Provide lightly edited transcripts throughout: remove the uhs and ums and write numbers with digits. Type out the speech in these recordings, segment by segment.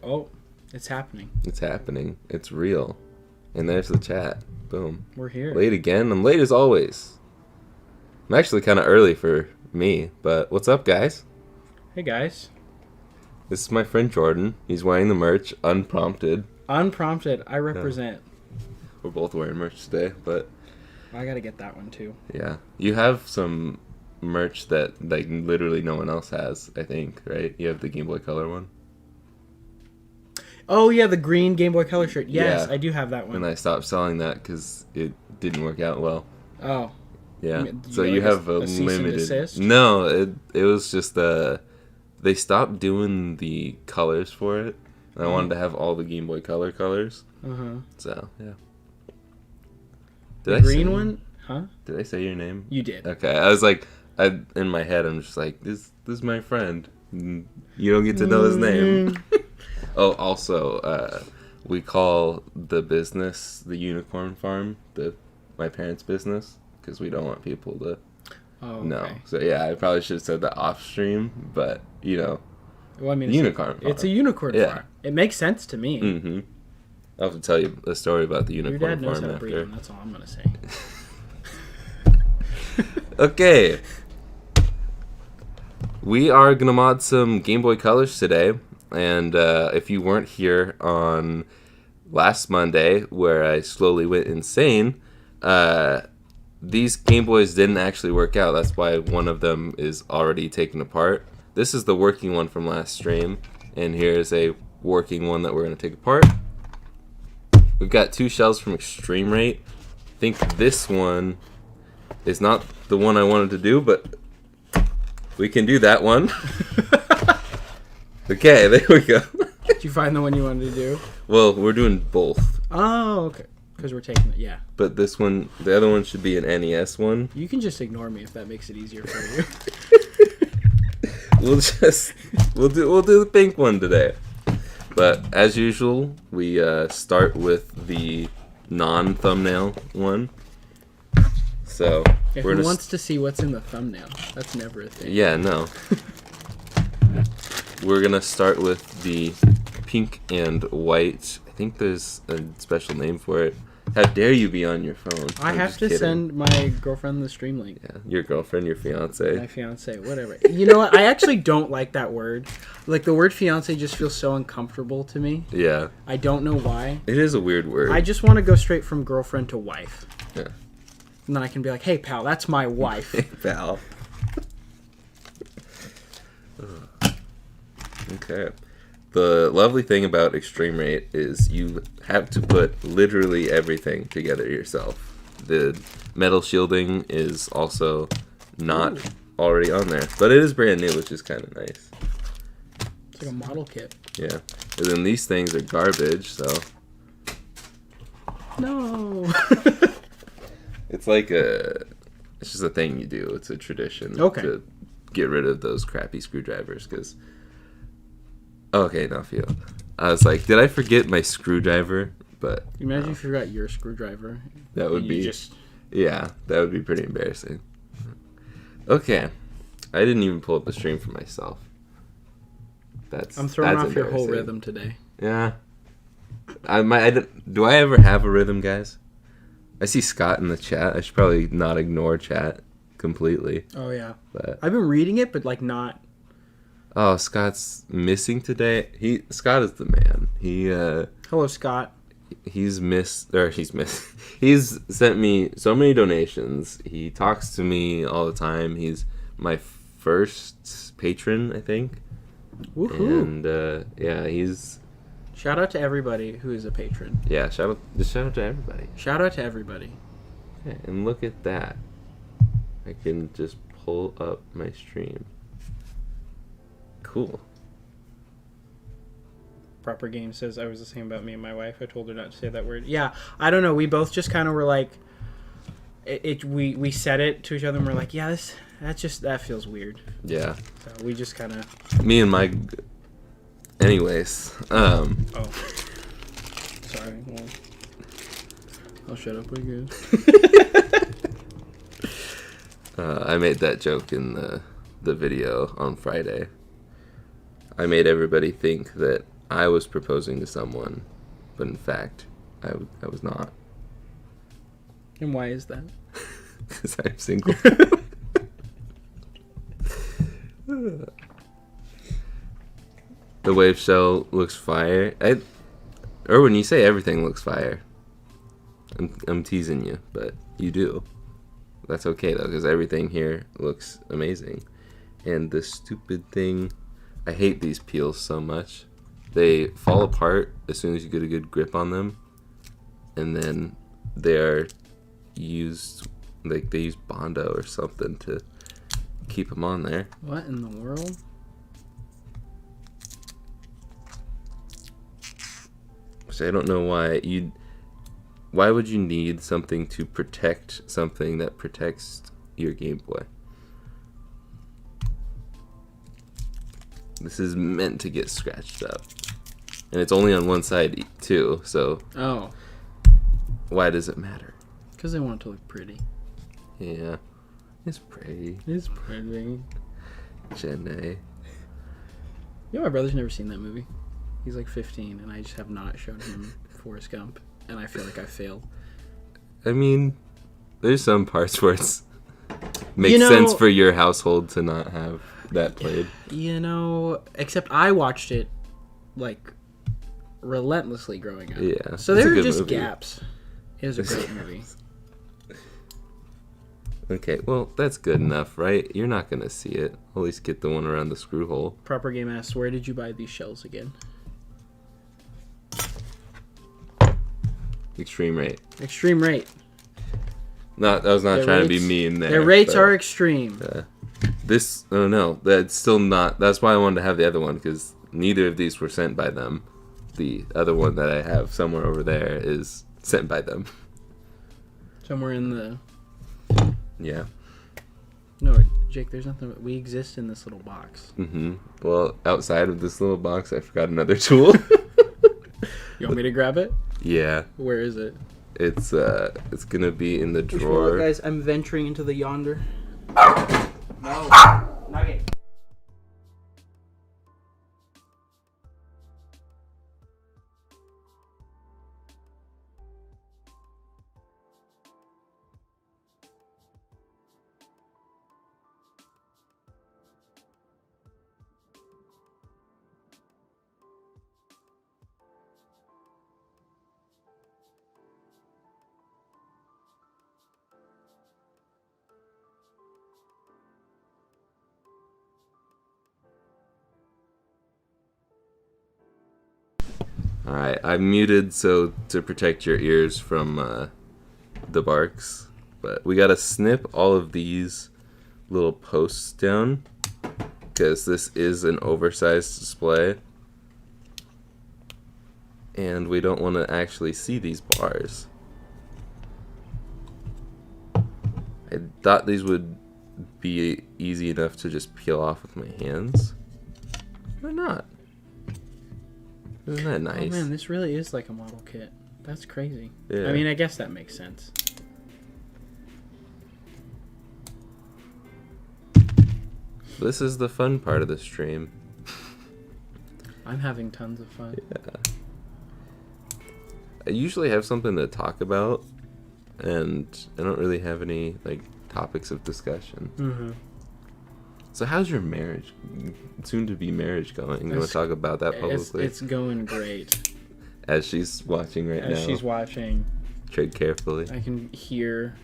Oh, it's happening. It's happening. It's real. And there's the chat. Boom. We're here. Late again. I'm late as always. I'm actually kind of early for me, but what's up, guys? Hey, guys. This is my friend Jordan. He's wearing the merch unprompted. Unprompted. I represent. We're both wearing merch today, but I gotta get that one, too. yeah. You have some merch that like literally no one else has, I think, right? You have the Game Boy Color one. Oh, yeah, the green Game Boy Color shirt. Yes, Yeah. I do have that one. And I stopped selling that because it didn't work out well. Oh. Yeah. Do So you you like have a cease and limited. desist? No, it was just they stopped doing the colors for it. And I wanted to have all the Game Boy Color colors. Uh-huh. So, yeah. The green one? Huh? Did I say your name? You did. Okay. I was like, in my head, I'm just like, this is my friend. You don't get to know his name. Oh, also, we call the business the Unicorn Farm, my parents' business, because we don't want people to know. Okay. So, yeah, I probably should have said that off stream, but, Well, I mean, Unicorn Farm. It's a unicorn farm. It makes sense to me. Mm-hmm. I'll have to tell you a story about the Unicorn Your dad Farm knows how to after. breed them. That's all I'm gonna say. Okay. We are going to mod some Game Boy Colors today. And if you weren't here on last Monday, where I slowly went insane, these Game Boys didn't actually work out. That's why one of them is already taken apart. This is the working one from last stream. And here's a working one that we're going to take apart. We've got two shells from Extreme Rate. I think this one is not the one I wanted to do, but we can do that one. Okay, there we go. Did you find the one you wanted to do? Well, we're doing both. Oh, okay. Because we're taking it, yeah. But this one, the other one should be an NES one. You can just ignore me if that makes it easier for you. We'll do the pink one today. But as usual, we start with the non-thumbnail one. So Yeah, we're who gonna wants to see what's in the thumbnail? That's never a thing. Yeah, no. We're gonna start with the pink and white. I think there's a special name for it. How dare you be on your phone? I I'm have just to kidding. send my girlfriend the stream link. Yeah, your girlfriend, your fiance. My fiance, whatever. You know what? I actually don't like that word. Like, the word fiance just feels so uncomfortable to me. Yeah, I don't know why. it is a weird word. I just want to go straight from girlfriend to wife. Yeah. And then I can be like, hey, pal, that's my wife. Val. Okay. The lovely thing about Extreme Rate is you have to put literally everything together yourself. The metal shielding is also not already on there, but it is brand new, which is kind of nice. It's like a model kit. Yeah. And then these things are garbage, so No. it's just a thing you do. It's a tradition to get rid of those crappy screwdrivers, because okay, enough you. I was like, did I forget my screwdriver? But Imagine if you forgot your screwdriver. that would be just... yeah, that would be pretty embarrassing. Okay, I didn't even pull up the stream for myself. I'm throwing that's off your whole embarrassing. rhythm today. Yeah, do I ever have a rhythm, guys? I see Scott in the chat. I should probably not ignore chat completely. Oh yeah, But I've been reading it, but like not. oh, Scott's missing today. Scott is the man. Hello, Scott. He's sent me so many donations. He talks to me all the time. He's my first patron, I think. Woohoo! And yeah, he's Shout out to everybody who is a patron. yeah. Shout out to everybody. Shout out to everybody. Okay, and look at that. I can just pull up my stream. Cool. Proper Game says I was the same about me and my wife. I told her not to say that word. Yeah, I don't know. We both just kind of were like, we said it to each other and we're like, yeah, that feels weird. Yeah. So we just kind of. Me and my. Anyways, Oh. Sorry. Well, I'll shut up, I guess. I made that joke in the video on Friday. I made everybody think that I was proposing to someone, but in fact, I was not. And why is that? Because I'm single. The wave shell looks fire. Or when you say everything looks fire, I'm teasing you, but you do. That's okay though, because everything here looks amazing. And this stupid thing, I hate these peels so much. They fall apart as soon as you get a good grip on them, and then they are used, like they use Bondo or something to keep them on there. What in the world? So I don't know why would you need something to protect something that protects your Game Boy? This is meant to get scratched up. And it's only on one side too, so Oh. Why does it matter? Because they want it to look pretty. Yeah. It's pretty. It's pretty. Jenna. You know, my brother's never seen that movie. He's like 15, and I just have not shown him Forrest Gump, and I feel like I failed. I mean, there's some parts where it's makes sense for your household to not have that played. You know, except I watched it, like, relentlessly growing up. Yeah. So there were just movie. gaps. It was a great movie. Okay, well, that's good enough, right? You're not going to see it. At least get the one around the screw hole. Proper Game asks, where did you buy these shells again? Extreme rate. Extreme rate. I was not trying to be mean there. Their rates are extreme. Oh no, that's still not. That's why I wanted to have the other one, because neither of these were sent by them. The other one that I have somewhere over there is sent by them. Somewhere in the... Yeah. No, Jake, there's nothing... We exist in this little box. Mm-hmm. Well, outside of this little box, I forgot another tool. You want me to grab it? Yeah. Where is it? It's gonna be in the Which drawer. one, guys, I'm venturing into the yonder. No. Nugget. Alright, I'm muted so to protect your ears from the barks. But we gotta snip all of these little posts down, because this is an oversized display. And we don't want to actually see these bars. I thought these would be easy enough to just peel off with my hands. They're not. Isn't that nice? Oh man, this really is like a model kit. That's crazy. Yeah. I mean, I guess that makes sense. This is the fun part of the stream. I'm having tons of fun. Yeah. I usually have something to talk about, and I don't really have any like topics of discussion. Mm-hmm. So how's your marriage, soon-to-be marriage going? You want to talk about that publicly? It's going great. As she's watching right now. As she's watching, Tread carefully. I can hear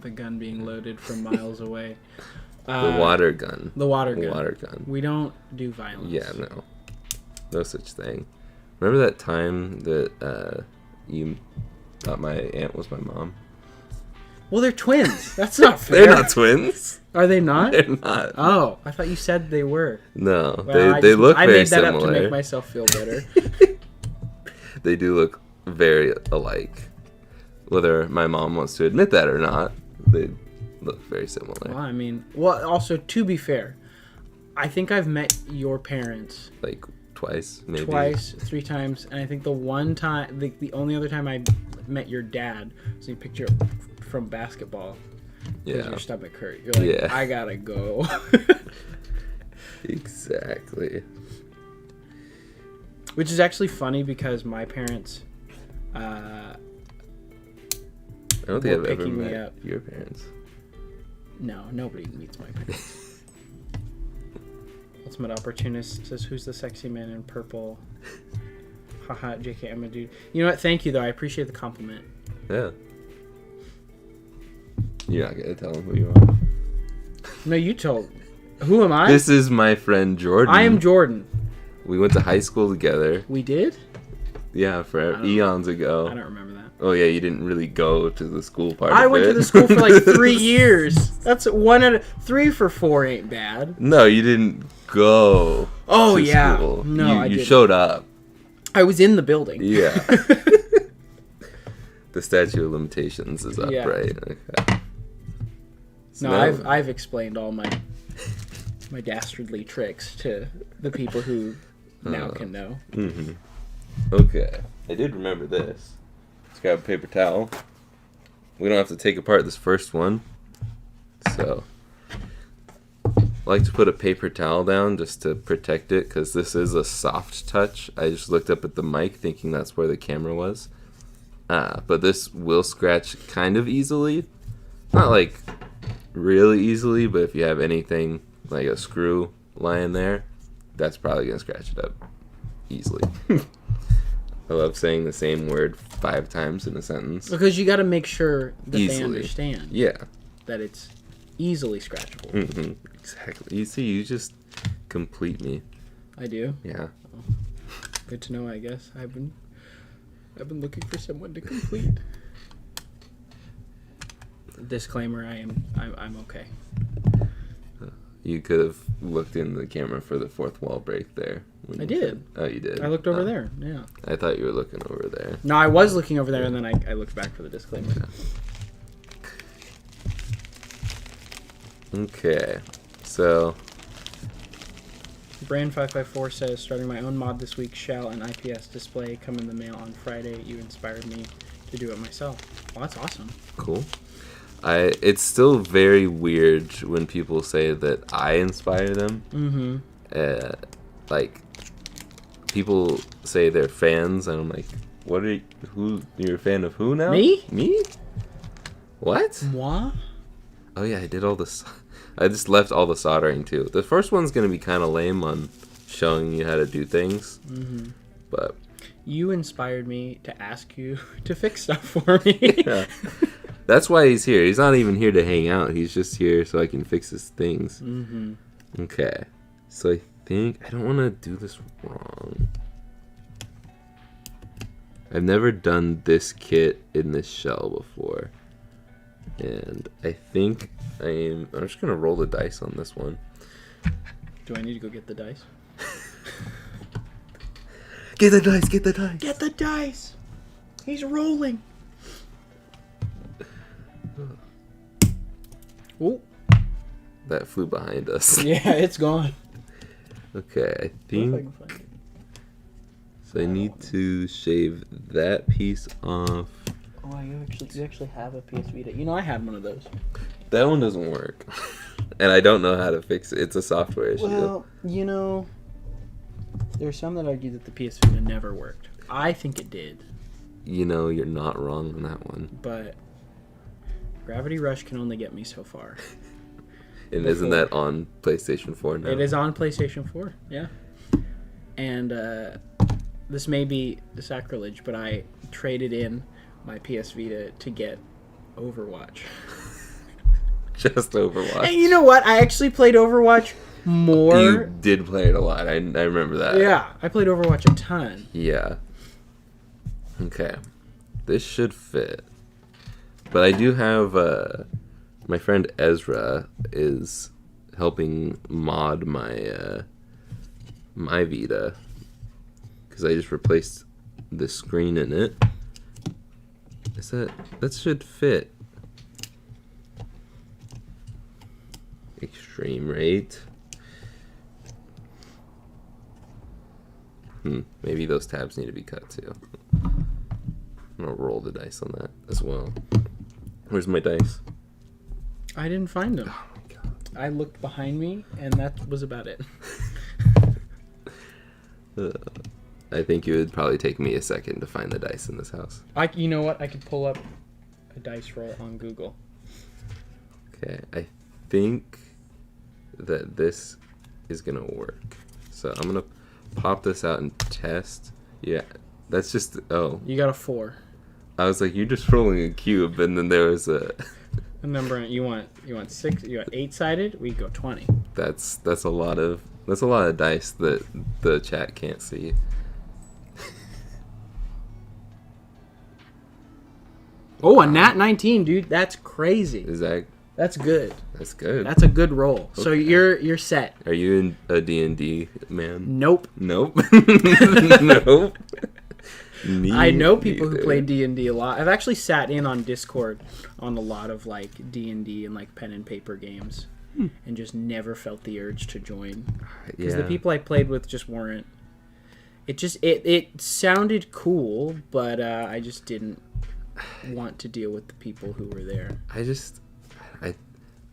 the gun being loaded from miles away. The water gun. The water gun. The water gun. We don't do violence. Yeah, no. No such thing. Remember that time that you thought my aunt was my mom? Well, they're twins. That's not fair. They're not twins. Are they not? They're not. Oh, I thought you said they were. No, Well, they look I very made that similar. up to make myself feel better. They do look very alike. Whether my mom wants to admit that or not, they look very similar. Well, I mean, also, to be fair, I think I've met your parents Like twice, maybe. twice, 3 times, and I think the one time, the only other time I met your dad was in a picture from basketball. Yeah. Your stomach hurt. You're like, Yeah. I gotta go. Exactly. Which is actually funny because my parents. I don't think I've ever picking me met up. your parents. No, nobody meets my parents. Ultimate Opportunist says, "Who's the sexy man in purple?" Haha, JK, I'm a dude. You know what? Thank you, though. I appreciate the compliment. Yeah. You're not gonna tell him who you are. No, you told. Who am I? This is my friend Jordan. I am Jordan. We went to high school together. We did? Yeah, for eons ago. I don't remember that. Oh yeah, you didn't really go to the school part. I went to the school for like 3 years. That's 1 out of 3 for 4 ain't bad. No, you didn't go. Oh to yeah. School. No, I you didn't. showed up. I was in the building. Yeah. The statute of limitations is up, Yeah. right? Okay. So No, now- I've explained all my dastardly tricks to the people who now can know. Mm-hmm. Okay. I did remember this. Let's grab a paper towel. We don't have to take apart this first one. So, I like to put a paper towel down just to protect it because this is a soft touch. I just looked up at the mic thinking that's where the camera was. But this will scratch kind of easily. Not like really easily, but if you have anything like a screw lying there, that's probably going to scratch it up easily. I love saying the same word 5 times in a sentence. Because you got to make sure that Easily. they understand Yeah. that it's easily scratchable. Mm-hmm. Exactly. You see, you just complete me. I do. Yeah. Good to know, I guess. I've been looking for someone to complete. Disclaimer: I'm okay. You could have looked in the camera for the fourth wall break there. I did. Oh, you did? I looked over there. Yeah. I thought you were looking over there. No, I was looking over there, and then I looked back for the disclaimer. Okay. So, Brand554 says, starting my own mod this week, shall an IPS display come in the mail on Friday? You inspired me to do it myself. Well, that's awesome. cool. It's still very weird when people say that I inspire them. Mm-hmm. Like, people say they're fans, and I'm like, what are you, you're a fan of who now? Me? Me? What? Moi? Oh yeah, I did all this. I just left all the soldering too. The first one's gonna be kind of lame on showing you how to do things, but You inspired me to ask you to fix stuff for me. yeah, that's why he's here. He's not even here to hang out. He's just here so I can fix his things. Mm-hmm. Okay, so I think I don't want to do this wrong. I've never done this kit in this shell before. And I think I'm just going to roll the dice on this one. Do I need to go get the dice? Get the dice, get the dice. Get the dice! He's rolling! Ooh. That flew behind us. Yeah, it's gone. Okay, I If I think can find it. so. I need to shave that piece off. Oh, you actually have a PS Vita. You know, I had one of those. That one doesn't work. And I don't know how to fix it. It's a software issue. Well, you know, there's some that argue that the PS Vita never worked. I think it did, You know, you're not wrong on that one. but Gravity Rush can only get me so far. And isn't that on PlayStation 4 now? It is on PlayStation 4, yeah. And this may be sacrilege, but I traded in my PS Vita to get Overwatch. Just Overwatch. And you know what? I actually played Overwatch more. You did play it a lot. I remember that. Yeah, I played Overwatch a ton. Yeah. Okay. This should fit. But I do have my friend Ezra is helping mod my my Vita because I just replaced the screen in it. That should fit. Extreme rate. Maybe those tabs need to be cut too. I'm gonna roll the dice on that as well. Where's my dice? I didn't find them. Oh my god. I looked behind me, and that was about it. I think it would probably take me a second to find the dice in this house. You know what? I could pull up a dice roll on Google. Okay, I think that this is gonna work. So I'm gonna pop this out and test. Yeah, that's just You got a 4. I was like, you're just rolling a cube, and then there was a number. You want 6? You want 8-sided? We go 20. That's a lot of dice that the chat can't see. Oh, a nat 19, dude. That's crazy. That's good. That's good. That's a good roll. Okay. So you're set. Are you in a D&D, man? Nope. Nope. I know people who play D&D a lot. I've actually sat in on Discord on a lot of like D&D and like pen and paper games and just never felt the urge to join. Because the people I played with just weren't. It sounded cool, but I just didn't want to deal with the people who were there.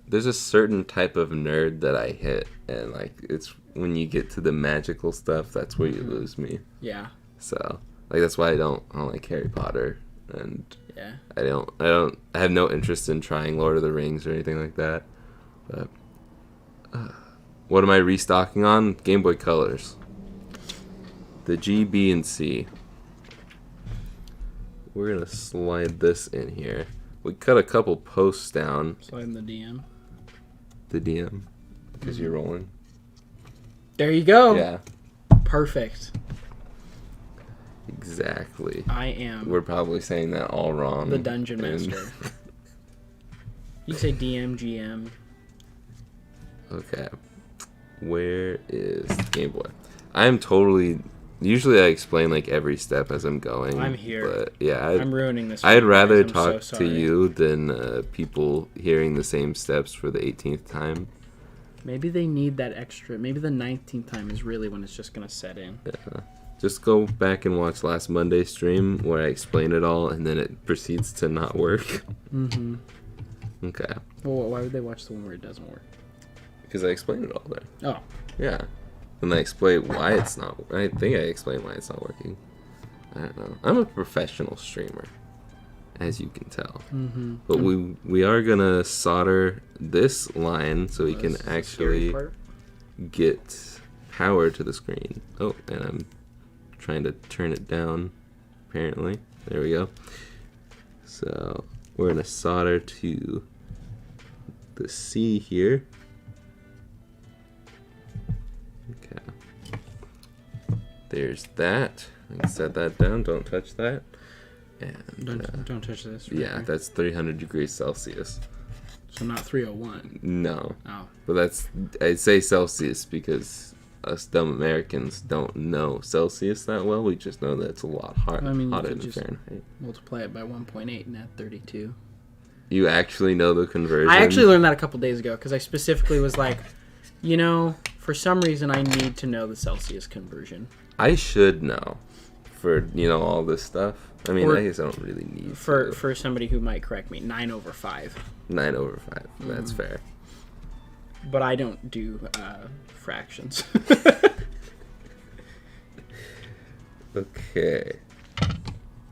There's a certain type of nerd that I hit, and like it's when you get to the magical stuff, that's where you lose me. Yeah. So like that's why I don't like Harry Potter, and yeah, I have no interest in trying Lord of the Rings or anything like that. But what am I restocking on? Game Boy Colors. The G, B, and C. We're gonna slide this in here. We cut a couple posts down. Slide in the DM. The DM, because you're rolling. There you go. Yeah. Perfect. Exactly. I am. We're probably saying that all wrong. The Dungeon Master. You say DM, GM. Okay. Where is Game Boy? I'm totally... Usually I explain like every step as I'm going. I'm here. But yeah, I'm ruining this. I'd rather talk to you than people hearing the same steps for the 18th time. Maybe they need that extra. Maybe the 19th time is really when it's just going to set in. Yeah. Just go back and watch last Monday's stream where I explain it all and then it proceeds to not work. Mm-hmm. Okay. Well, why would they watch the one where it doesn't work? Because I explained it all there. Oh. Yeah. And I explain why it's not. I think I explained why it's not working. I don't know. I'm a professional streamer, as you can tell. Mm-hmm. But we are gonna solder this line so we can actually get power to the screen. Oh, and I'm trying to turn it down. Apparently, there we go. So we're gonna solder to the C here. There's that. I can set that down. Don't touch that. And don't touch this. Right here. That's 300 degrees Celsius. So not 301. No. Oh. But I'd say Celsius because us dumb Americans don't know Celsius that well. We just know that it's a lot hotter than Fahrenheit. Multiply it by 1.8 and add 32. You actually know the conversion? I actually learned that a couple days ago because I specifically was like, for some reason I need to know the Celsius conversion. I should know for, all this stuff. I mean, I guess I don't really need for somebody who might correct me, 9/5. 9/5. That's fair. But I don't do fractions. Okay.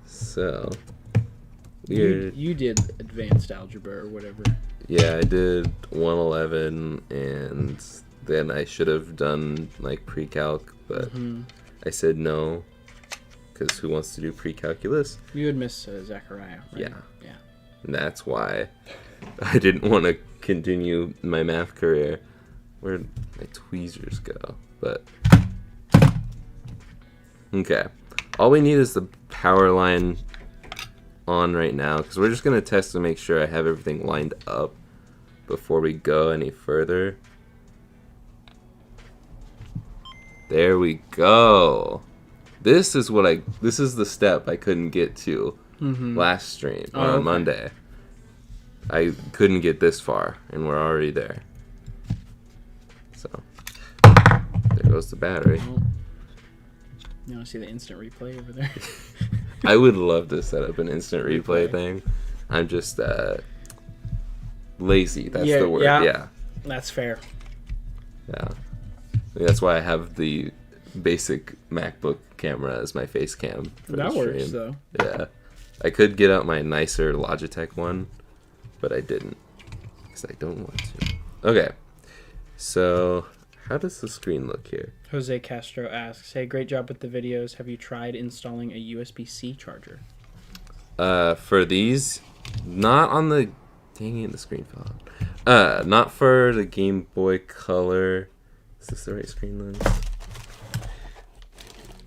So you did advanced algebra or whatever. Yeah, I did 111 and then I should have done like pre-calc, but I said no, because who wants to do pre-calculus? You would miss Zachariah, right? Yeah. Yeah. And that's why I didn't want to continue my math career. Where'd my tweezers go? But, okay. All we need is the power line on right now, because we're just going to test to make sure I have everything lined up before we go any further. There we go. This is the step I couldn't get to last stream on Monday. I couldn't get this far, and we're already there. So, there goes the battery. Oh. You want to see the instant replay over there? I would love to set up an instant replay thing. I'm just lazy. That's the word. Yeah. That's fair. Yeah. That's why I have the basic MacBook camera as my face cam. That works, though. Yeah. I could get out my nicer Logitech one, but I didn't. Because I don't want to. Okay. So, how does the screen look here? Jose Castro asks, hey, great job with the videos. Have you tried installing a USB-C charger? For these, not on the... Dang it, the screen fell out. Not for the Game Boy Color. Is this the right screen lens?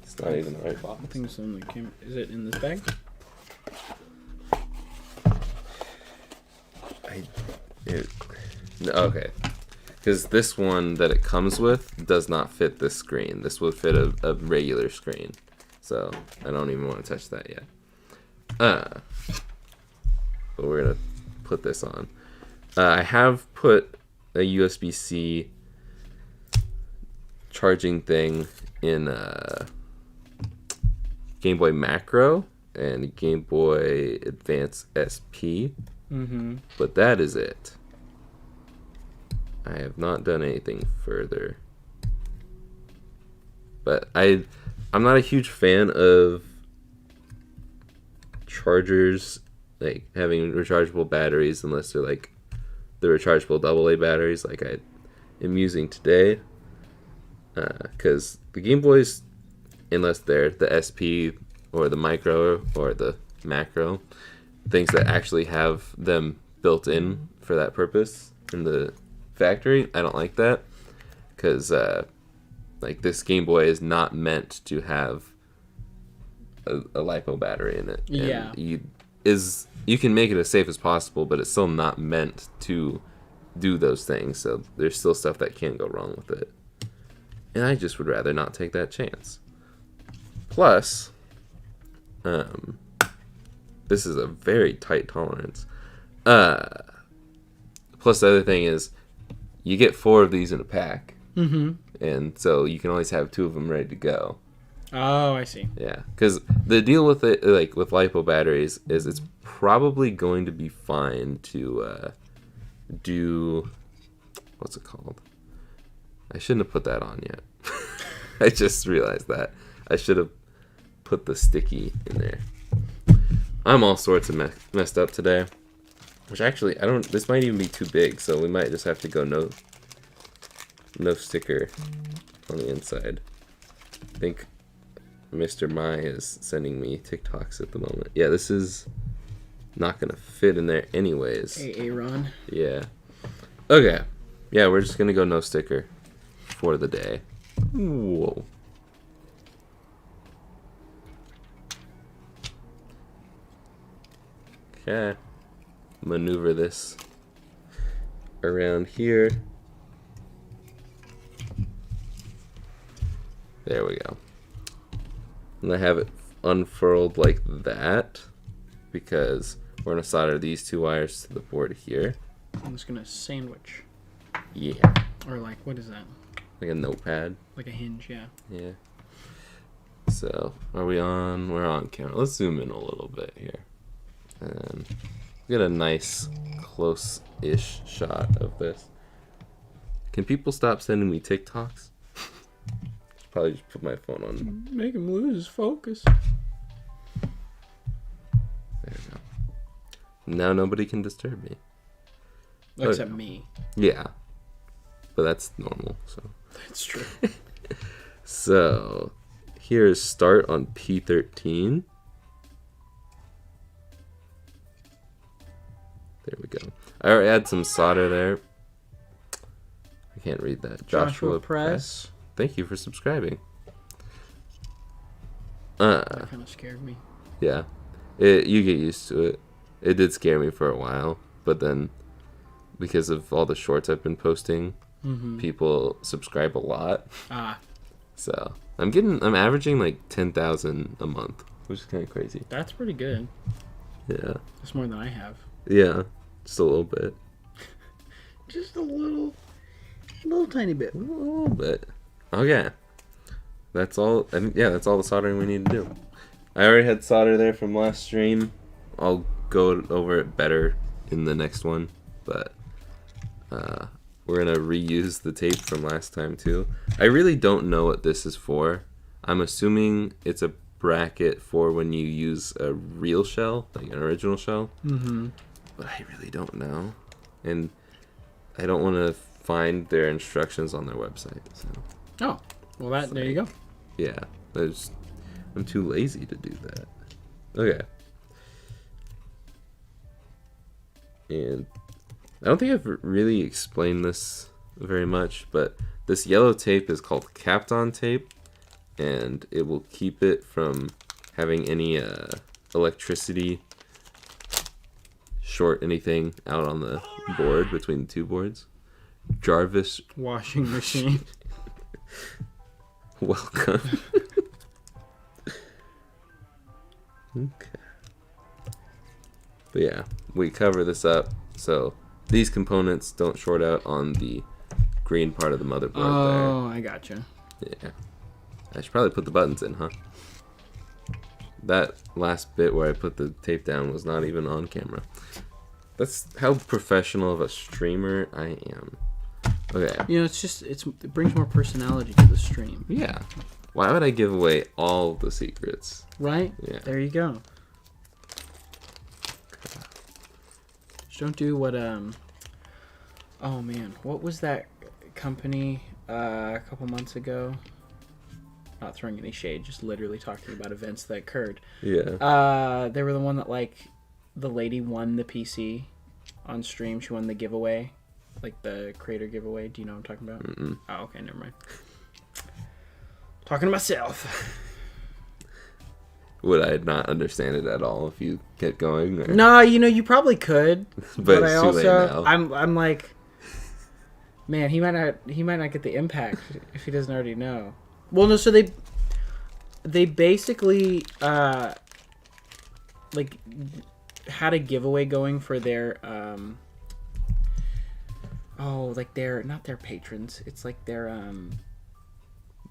It's not even the right box. I think it's on the camera. Is it in this bag? Okay. Because this one that it comes with does not fit this screen. This would fit a regular screen. So, I don't even want to touch that yet. But we're going to put this on. I have put a USB-C charging thing in Game Boy Macro and Game Boy Advance SP. Mm-hmm. But that is it. I have not done anything further. But I'm not a huge fan of chargers like having rechargeable batteries unless they're like the rechargeable AA batteries like I am using today. Because the Game Boys, unless they're the SP or the Micro or the Macro, things that actually have them built in for that purpose in the factory, I don't like that. Because like this Game Boy is not meant to have a LiPo battery in it. Yeah. And you can make it as safe as possible, but it's still not meant to do those things. So there's still stuff that can go wrong with it. And I just would rather not take that chance. Plus, this is a very tight tolerance. Plus the other thing is, you get 4 of these in a pack. Mm-hmm. And so you can always have 2 of them ready to go. Oh, I see. Yeah, because the deal with it, like with LiPo batteries, is it's probably going to be fine to do... What's it called? I shouldn't have put that on yet. I just realized that. I should have put the sticky in there. I'm all sorts of messed up today. Which actually, this might even be too big, so we might just have to go no sticker on the inside. I think Mr. Mai is sending me TikToks at the moment. Yeah, this is not going to fit in there anyways. Hey, Aaron. Yeah. Okay. Yeah, we're just going to go no sticker for the day. Whoa. Okay. Maneuver this around here. There we go. And I have it unfurled like that because we're going to solder these 2 wires to the board here. I'm just going to sandwich. Yeah. Or like, what is that? Like a notepad. Like a hinge, yeah. Yeah. So, are we on? We're on camera. Let's zoom in a little bit here. And get a nice close-ish shot of this. Can people stop sending me TikToks? Probably just put my phone on. Make him lose his focus. There we go. Now nobody can disturb me. Except me. Yeah. But that's normal, so. That's true. So, here's start on P13. There we go. I already had some solder there. I can't read that. Joshua Press. Thank you for subscribing. That kind of scared me. Yeah. You get used to it. It did scare me for a while, but then because of all the shorts I've been posting, people subscribe a lot. So I'm averaging like 10,000 a month, which is kind of crazy. That's pretty good. Yeah. That's more than I have. Yeah, just a little bit. Just a little tiny bit. A little bit. Okay. That's all. I think, yeah, that's all the soldering we need to do. I already had solder there from last stream. I'll go over it better in the next one, but we're going to reuse the tape from last time, too. I really don't know what this is for. I'm assuming it's a bracket for when you use a real shell, like an original shell. Mm-hmm. But I really don't know. And I don't want to find their instructions on their website. So. Oh, well, there you go. Yeah, I'm too lazy to do that. Okay. And I don't think I've really explained this very much, but this yellow tape is called Kapton tape, and it will keep it from having any electricity short anything out on the board between the two boards. Jarvis washing machine. Welcome. Okay. But yeah, we cover this up so these components don't short out on the green part of the motherboard there. Oh, I gotcha. Yeah. I should probably put the buttons in, huh? That last bit where I put the tape down was not even on camera. That's how professional of a streamer I am. Okay. It brings more personality to the stream. Yeah. Why would I give away all the secrets? Right? Yeah. There you go. Just don't do what oh man, what was that company a couple months ago? Not throwing any shade, just literally talking about events that occurred. Yeah. They were the one that the lady won the PC on stream. She won the giveaway, like the creator giveaway. Do you know what I'm talking about? Mm-mm. Oh, okay, never mind. Talking to myself. Would I not understand it at all if you kept going? Or? No, you probably could. but I it's too late now. I'm like, man, he might not get the impact if he doesn't already know. Well, no, so they basically had a giveaway going for their their not their patrons. It's like their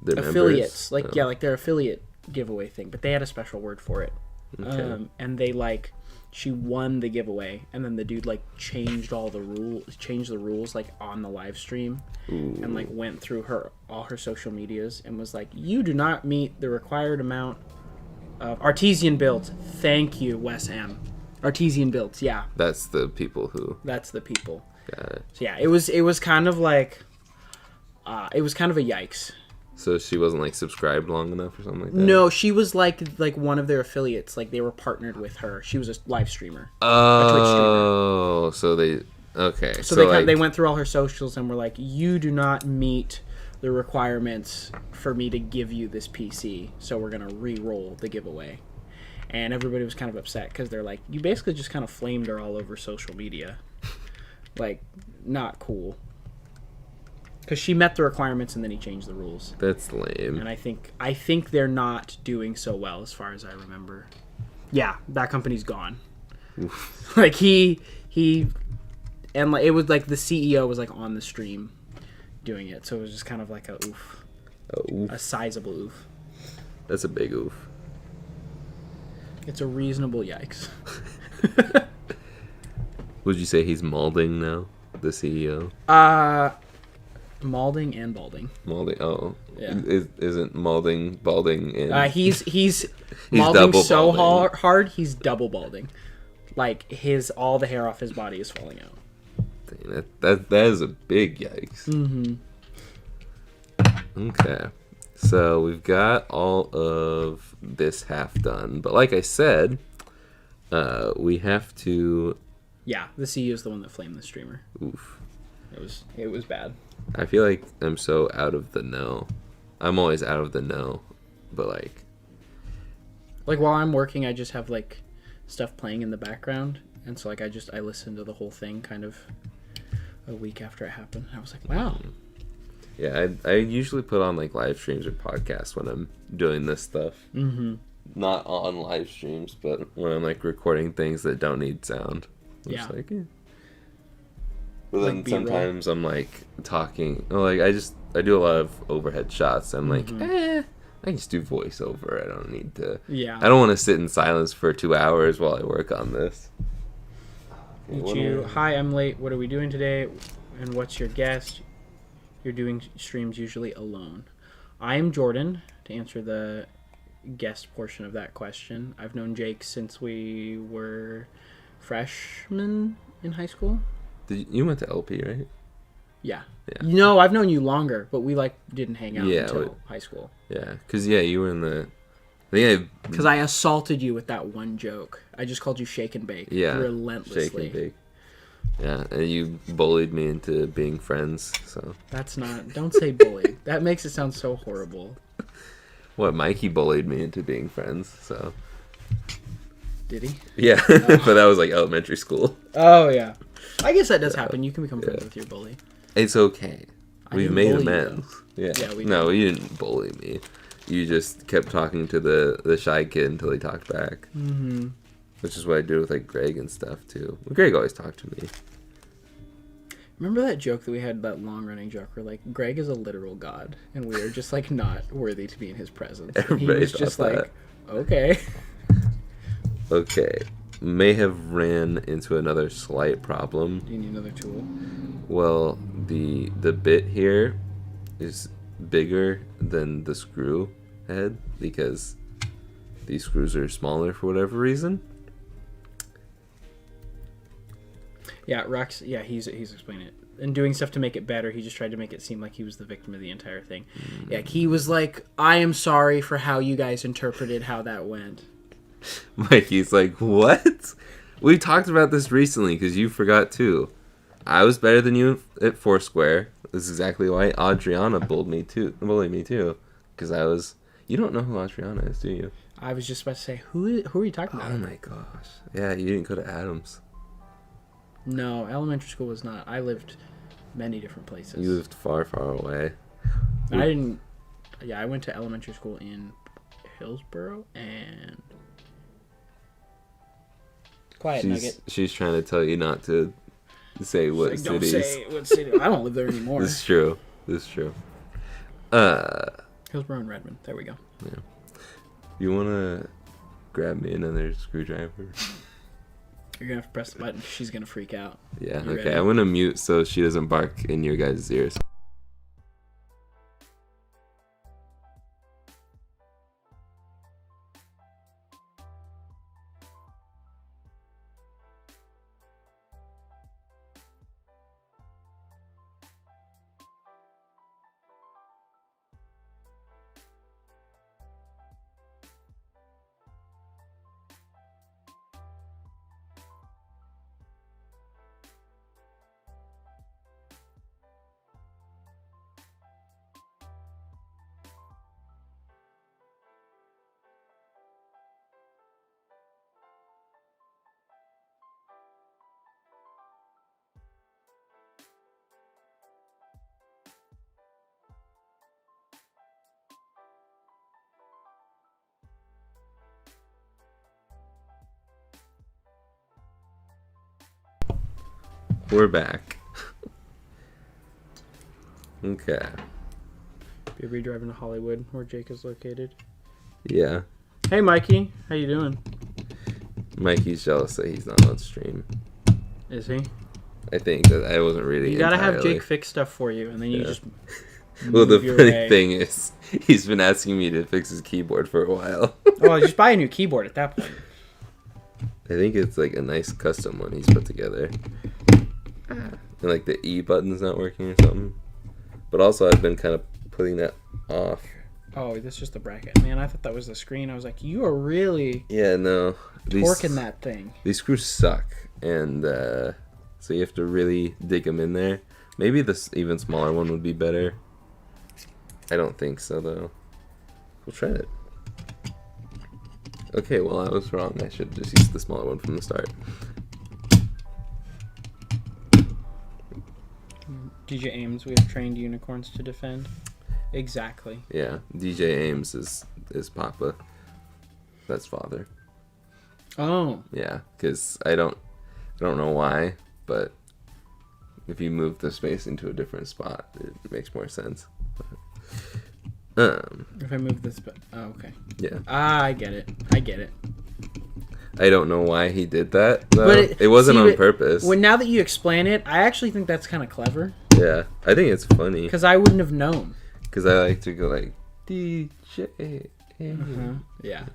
affiliates. Members? Like their affiliate giveaway thing, but they had a special word for it. Okay. And they she won the giveaway, and then the dude changed the rules on the live stream. Ooh. And went through all her social medias and was like, you do not meet the required amount of artesian builds. Thank you, Wes M. Artesian builds, yeah. That's the people who. That's the people. Got it. So yeah, it was kind of it was kind of a yikes. So she wasn't subscribed long enough or something like that? No, she was like one of their affiliates. They were partnered with her. She was a live streamer. Oh, a Twitch streamer. So they okay. So they went through all her socials and were like, you do not meet the requirements for me to give you this PC, so we're gonna re-roll the giveaway. And everybody was kind of upset because they're like, you basically just kind of flamed her all over social media. Not cool. Because she met the requirements and then he changed the rules. That's lame. And I think they're not doing so well as far as I remember. Yeah, that company's gone. Oof. he and it was the CEO was on the stream doing it, so it was just kind of a oof. Oof. A sizable oof. That's a big oof. It's a reasonable yikes. Would you say he's malding now, the CEO? Malding and balding. Malding. Oh, yeah. Isn't malding balding? And he's he's malding so balding. hard he's double balding. All the hair off his body is falling out. Dang, that is a big yikes. Mm-hmm. Okay, so we've got all of this half done, but like I said, we have to. Yeah, the CEO is the one that flamed the streamer. Oof. It was bad. I feel like I'm so out of the know. I'm always out of the know, but while I'm working, I just have stuff playing in the background, and so I listened to the whole thing kind of a week after it happened. I was like, wow. Yeah, I usually put on live streams or podcasts when I'm doing this stuff. Mm-hmm. Not on live streams, but when I'm recording things that don't need sound. I'm yeah. Just yeah. But then B-roll. sometimes I'm talking. I do a lot of overhead shots. I'm I can just do voiceover. I don't need to. Yeah. I don't want to sit in silence for 2 hours while I work on this. Hi, I'm late. What are we doing today? And what's your guest? You're doing streams usually alone. I am Jordan, to answer the guest portion of that question. I've known Jake since we were freshmen in high school. You went to LP, right? Yeah. No, I've known you longer, but we didn't hang out until high school. Yeah, because you were in the... Because I assaulted you with that one joke. I just called you Shake and Bake relentlessly. Shake and Bake. Yeah, and you bullied me into being friends, so... That's not... Don't say bullied. That makes it sound so horrible. What, Mikey bullied me into being friends, so... Did he? Yeah, but that was like elementary school. Oh, yeah. I guess that does happen. You can become friends with your bully. It's okay. We've made amends. Yeah, No, you didn't bully me. You just kept talking to the shy kid until he talked back. Mm-hmm. Which is what I do with like Greg and stuff too. Greg always talked to me. Remember that joke that we had, that long-running joke where like Greg is a literal god, and we are just like not worthy to be in his presence. And he was just like, okay. Okay. May have ran into another slight problem. Do you need another tool? Well, the bit here is bigger than the screw head because these screws are smaller for whatever reason. Yeah, Rex. Yeah, he's explaining it and doing stuff to make it better. He just tried to make it seem like he was the victim of the entire thing. Yeah, he was like, "I am sorry for how you guys interpreted how that went." Mikey's like, "What? We talked about this recently because you forgot too. I was better than you at Foursquare. This is exactly why Adriana bullied me too. Because I was. You don't know who Adriana is, do you? I was just about to say, who are you talking about? Oh my gosh! Yeah, you didn't go to Adams. No, elementary school was not. I lived many different places. You lived far, far away. I didn't. Yeah, I went to elementary school in Hillsborough and. Quiet Nugget. She's trying to tell you not to say what like, cities. Don't say what city. I don't live there anymore. This is true. Hillsborough and Redmond. There we go. Yeah. You want to grab me another screwdriver? You're going to have to press the button. She's going to freak out. Yeah, okay. Ready? I'm going to mute so she doesn't bark in your guys' ears. We're back. Okay. You ever driving to Hollywood, where Jake is located? Yeah. Hey, Mikey. How you doing? Mikey's jealous that he's not on stream. Is he? I think that I wasn't reading. You gotta have Jake fix stuff for you, and then you just. Well, the funny thing is, he's been asking me to fix his keyboard for a while. Oh, just buy a new keyboard at that point. I think it's like a nice custom one he's put together. And like the E button's not working or something. But also I've been kind of putting that off. Oh, that's just the bracket. Man, I thought that was the screen. I was like, you are really torquing that thing. These screws suck. And so you have to really dig them in there. Maybe this even smaller one would be better. I don't think so, though. We'll try it. Okay, well, I was wrong. I should have just used the smaller one from the start. DJ Ames, we have trained unicorns to defend. Exactly. Yeah, DJ Ames is Papa. That's father. Oh. Yeah, because I don't know why, but if you move the space into a different spot, it makes more sense. If I move this, oh, okay. Yeah. I get it. I don't know why he did that, though. But it wasn't on purpose. Now that you explain it, I actually think that's kind of clever. Yeah, I think it's funny. Because I wouldn't have known. Because I like to go like, DJ. Yeah.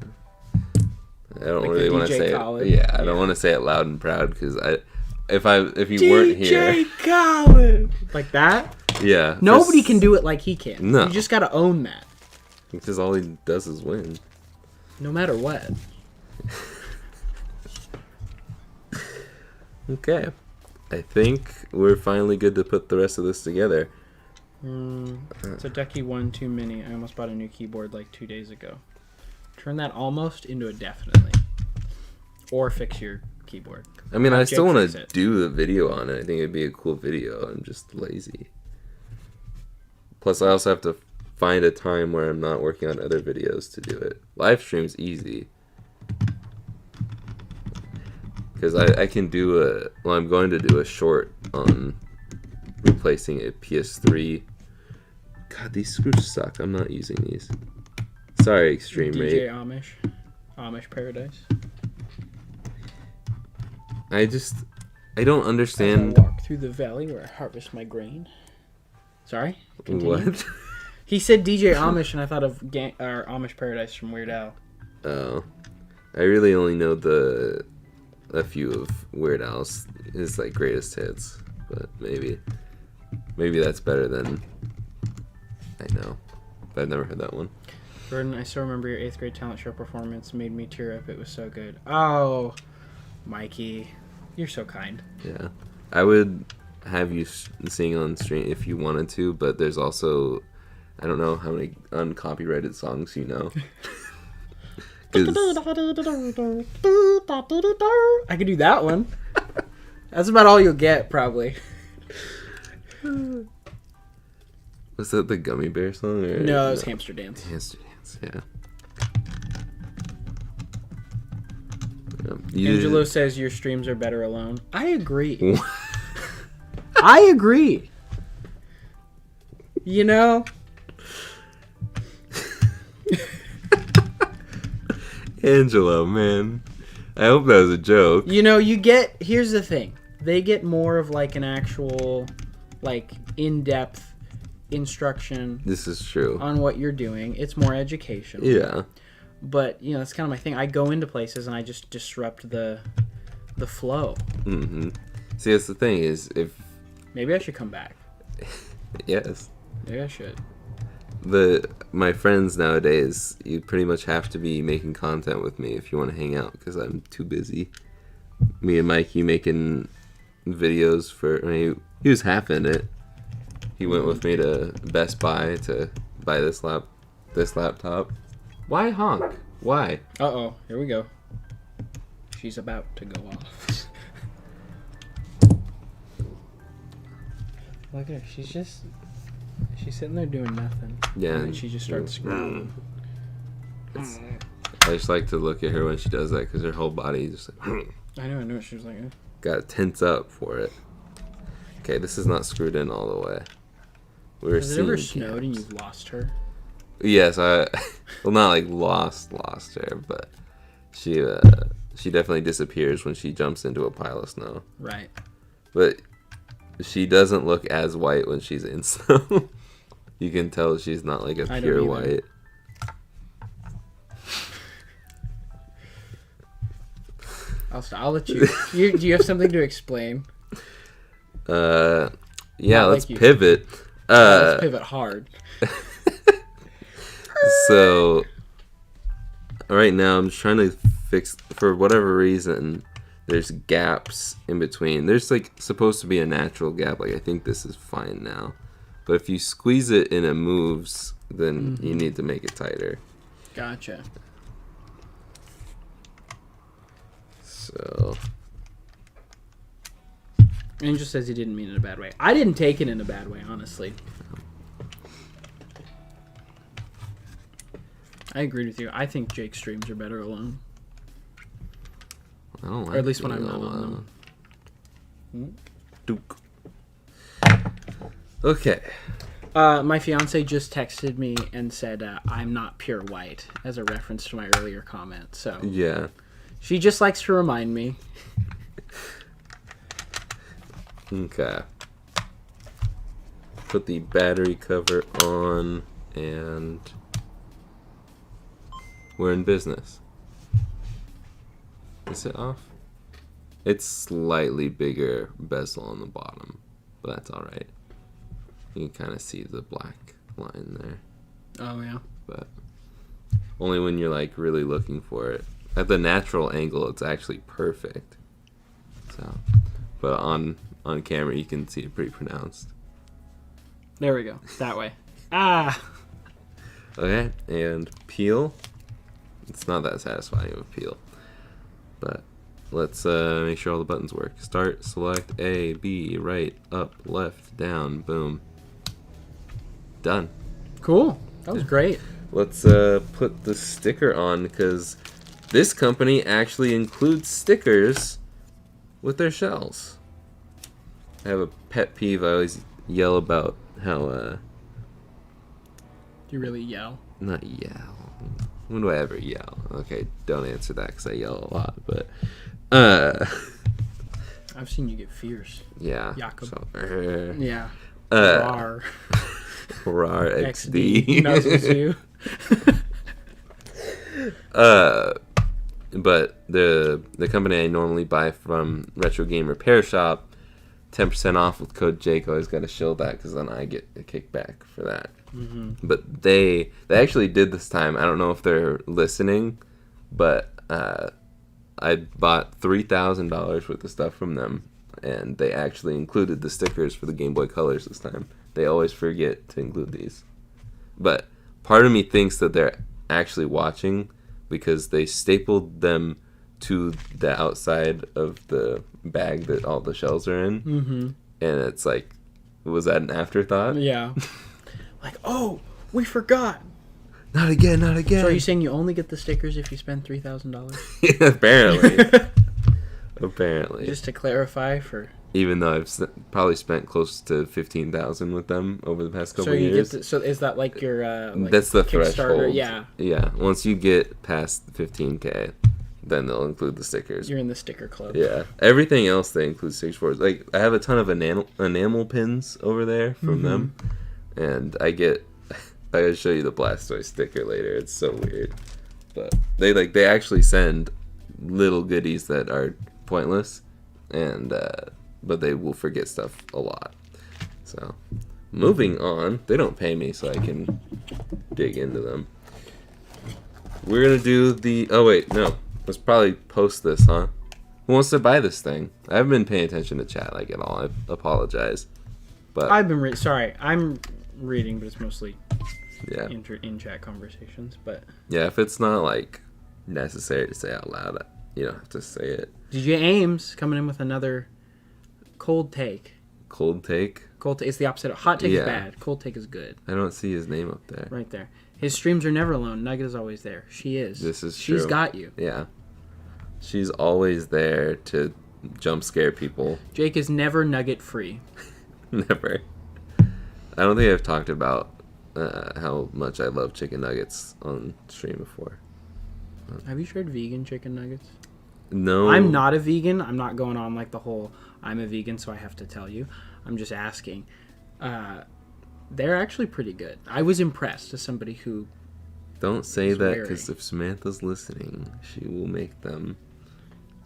I don't like really want to say Khaled. it. Yeah, I don't want to say it loud and proud because if you weren't here. DJ Khaled! Like that? Yeah. Nobody can do it like he can. No. You just got to own that. Because all he does is win. No matter what. Okay. I think we're finally good to put the rest of this together. It's a Ducky 1 too many. I almost bought a new keyboard like 2 days ago. Turn that almost into a definitely. Or fix your keyboard. I mean, I still want to do the video on it. I think it'd be a cool video. I'm just lazy. Plus, I also have to find a time where I'm not working on other videos to do it. Live stream's easy. Because I can do I'm going to do a short on replacing a PS3. God, these screws suck. I'm not using these. Sorry, Extreme DJ Rate. Amish Paradise. I don't understand. As I walk through the valley where I harvest my grain. Sorry? Continue. What? He said DJ Amish, and I thought of Amish Paradise from Weird Al. Oh. I really only know a few of Weird Al's, his like greatest hits. But maybe that's better than I know. But I've never heard that one. Jordan, I still remember your 8th grade talent show performance. Made me tear up. It was so good. Oh, Mikey. You're so kind. Yeah. I would have you sing on stream if you wanted to, but there's also, I don't know how many uncopyrighted songs you know. I could do that one. That's about all you'll get, probably. Was that the Gummy Bear song? Or no, it was Hamster Dance. Hamster Dance, yeah. Angelo says your streams are better alone. I agree. I agree. You know? Angelo, man. I hope that was a joke. You know, here's the thing. They get more of like an actual, like, in-depth instruction. This is true. On what you're doing. It's more educational. Yeah. But, you know, that's kind of my thing. I go into places and I just disrupt the flow. Mm-hmm. See, that's the thing is if... Maybe I should come back. Yes. Maybe I should. My friends nowadays, you pretty much have to be making content with me if you want to hang out because I'm too busy. Me and Mikey making videos for... I mean, he was half in it. He went with me to Best Buy to buy this laptop. Why honk? Why? Uh-oh. Here we go. She's about to go off. Look at her. She's sitting there doing nothing. Yeah. And then she just starts screaming. I just like to look at her when she does that because her whole body is just like... I know. She was like... Got to tense up for it. Okay, this is not screwed in all the way. Has it ever snowed and you've lost her? Yes, well, not like lost her, but she definitely disappears when she jumps into a pile of snow. Right. But she doesn't look as white when she's in snow. You can tell she's not like a pure white. I'll let you. Do you have something to explain? Yeah, let's like pivot. Let's pivot hard. So, right now I'm just trying to fix, for whatever reason, there's gaps in between. There's like supposed to be a natural gap. Like I think this is fine now. But if you squeeze it and it moves, then you need to make it tighter. Gotcha. So. Angel says he didn't mean it in a bad way. I didn't take it in a bad way, honestly. I agreed with you. I think Jake's streams are better alone. I don't like or at least when I'm not on them. Duke. Okay. My fiance just texted me and said, I'm not pure white, as a reference to my earlier comment. So yeah. She just likes to remind me. Okay. Put the battery cover on, and we're in business. Is it off? It's slightly bigger bezel on the bottom, but that's alright. You can kind of see the black line there. Oh, yeah. But only when you're like really looking for it. At the natural angle, it's actually perfect. So, but on camera, you can see it pretty pronounced. There we go. That way. Ah! Okay, and peel. It's not that satisfying of a peel. But let's make sure all the buttons work. Start, select, A, B, right, up, left, down, boom. Done. Cool. That was great. Let's put the sticker on, because this company actually includes stickers with their shells. I have a pet peeve. I always yell about how... Do you really yell? Not yell. When do I ever yell? Okay, don't answer that because I yell a lot, but... I've seen you get fierce. Yeah. Jakob. So, Yeah. Rar. Rar XD. That was you. But the company I normally buy from, Retro Game Repair Shop, 10% off with code Jake. I always got to show that because then I get a kickback for that. Mm-hmm. But they actually did this time. I don't know if they're listening, but I bought $3,000 worth of stuff from them, and they actually included the stickers for the Game Boy Colors this time. They always forget to include these. But part of me thinks that they're actually watching because they stapled them to the outside of the bag that all the shells are in. Mm-hmm. And it's like, was that an afterthought? Yeah. Like, oh, we forgot. Not again, not again. So are you saying you only get the stickers if you spend $3,000? Apparently. Apparently. Just to clarify for... Even though I've probably spent close to $15,000 with them over the past couple of years. So is that like your that's the threshold. Yeah. Yeah. Once you get past 15K, then they'll include the stickers. You're in the sticker club. Yeah. Everything else they include stickers for. Like, I have a ton of enamel pins over there from them, and I gotta show you the Blastoise sticker later. It's so weird, but they actually send little goodies that are pointless, and but they will forget stuff a lot. So, moving on. They don't pay me, so I can dig into them. We're gonna do the... Oh, wait, no. Let's probably post this, huh? Who wants to buy this thing? I haven't been paying attention to chat, like, at all. I apologize. But I've been... Sorry, I'm reading, but it's mostly yeah. in-chat conversations, but... Yeah, if it's not, like, necessary to say out loud, you don't have to say it. DJ Ames coming in with another... Cold take. Cold take? Cold take is the opposite. Hot take is bad. Cold take is good. I don't see his name up there. Right there. His streams are never alone. Nugget is always there. She is. This is true. She's got you. Yeah. She's always there to jump scare people. Jake is never Nugget free. Never. I don't think I've talked about how much I love chicken nuggets on stream before. Have you tried vegan chicken nuggets? No. I'm not a vegan. I'm not going on like the whole I'm a vegan, so I have to tell you. I'm just asking. They're actually pretty good. I was impressed as somebody who... Don't say that, because if Samantha's listening, she will make them.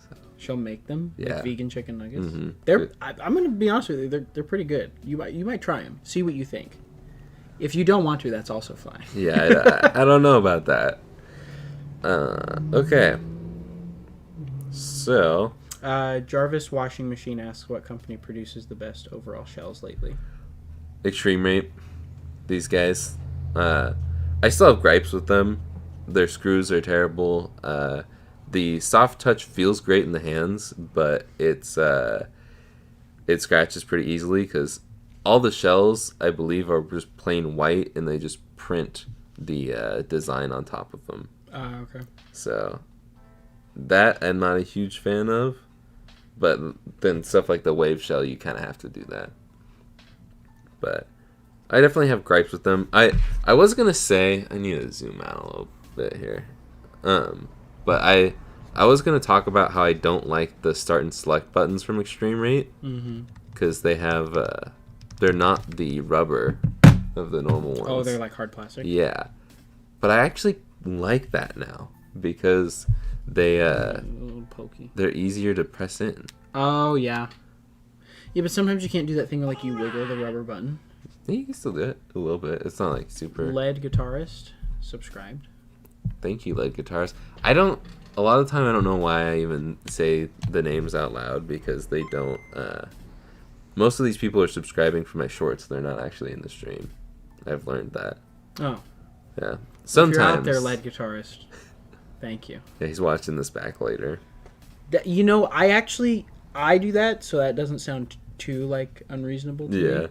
So. She'll make them? Yeah. Like vegan chicken nuggets? Mm-hmm. I'm going to be honest with you. They're pretty good. You might try them. See what you think. If you don't want to, that's also fine. Yeah, I don't know about that. Okay. So... Jarvis Washing Machine asks what company produces the best overall shells lately. Extreme Rate. These guys. I still have gripes with them. Their screws are terrible. The soft touch feels great in the hands, but it scratches pretty easily because all the shells, I believe, are just plain white, and they just print the design on top of them. Okay. So that I'm not a huge fan of. But then stuff like the wave shell, you kind of have to do that. But I definitely have gripes with them. I was going to say, I need to zoom out a little bit here. But I I was going to talk about how I don't like the start and select buttons from Extreme Rate. Because they have, they're not the rubber of the normal ones. Oh, they're like hard plastic? Yeah. But I actually like that now. Because they, A little pokey. they're easier to press in. Oh, yeah. Yeah, but sometimes you can't do that thing where like you wiggle the rubber button. Yeah, you can still do it a little bit. It's not like super... Lead Guitarist, subscribed. Thank you, Lead Guitarist. A lot of the time I don't know why I even say the names out loud, because they don't, most of these people are subscribing for my shorts. They're not actually in the stream. I've learned that. Oh. Yeah. Sometimes. If you're out there, Lead Guitarist, thank you. Yeah, he's watching this back later. You know, I do that, so that doesn't sound too, like, unreasonable to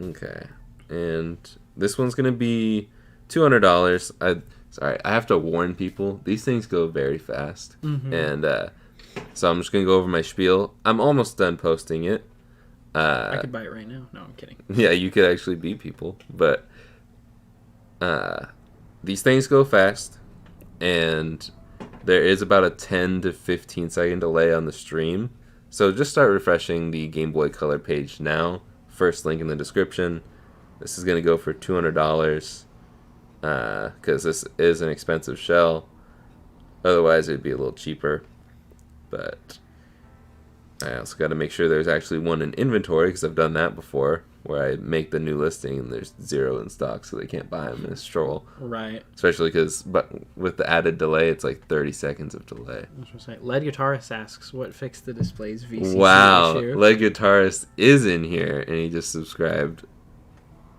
me. Okay. And this one's going to be $200. Sorry, I have to warn people. These things go very fast. And so I'm just going to go over my spiel. I'm almost done posting it. I could buy it right now. No, I'm kidding. Yeah, you could actually beat people. But these things go fast. And there is about a 10 to 15 second delay on the stream. So just start refreshing the Game Boy Color page now. First link in the description. This is going to go for $200 because this is an expensive shell. Otherwise, it'd be a little cheaper. But I also got to make sure there's actually one in inventory, because I've done that before, where I make the new listing and there's 0 in stock, so they can't buy them in a stroll. Right. Especially because, but with the added delay, it's like 30 seconds of delay. I was saying, Lead Guitarist asks, what fixed the display's VCC wow, issue? Lead Guitarist is in here, and he just subscribed.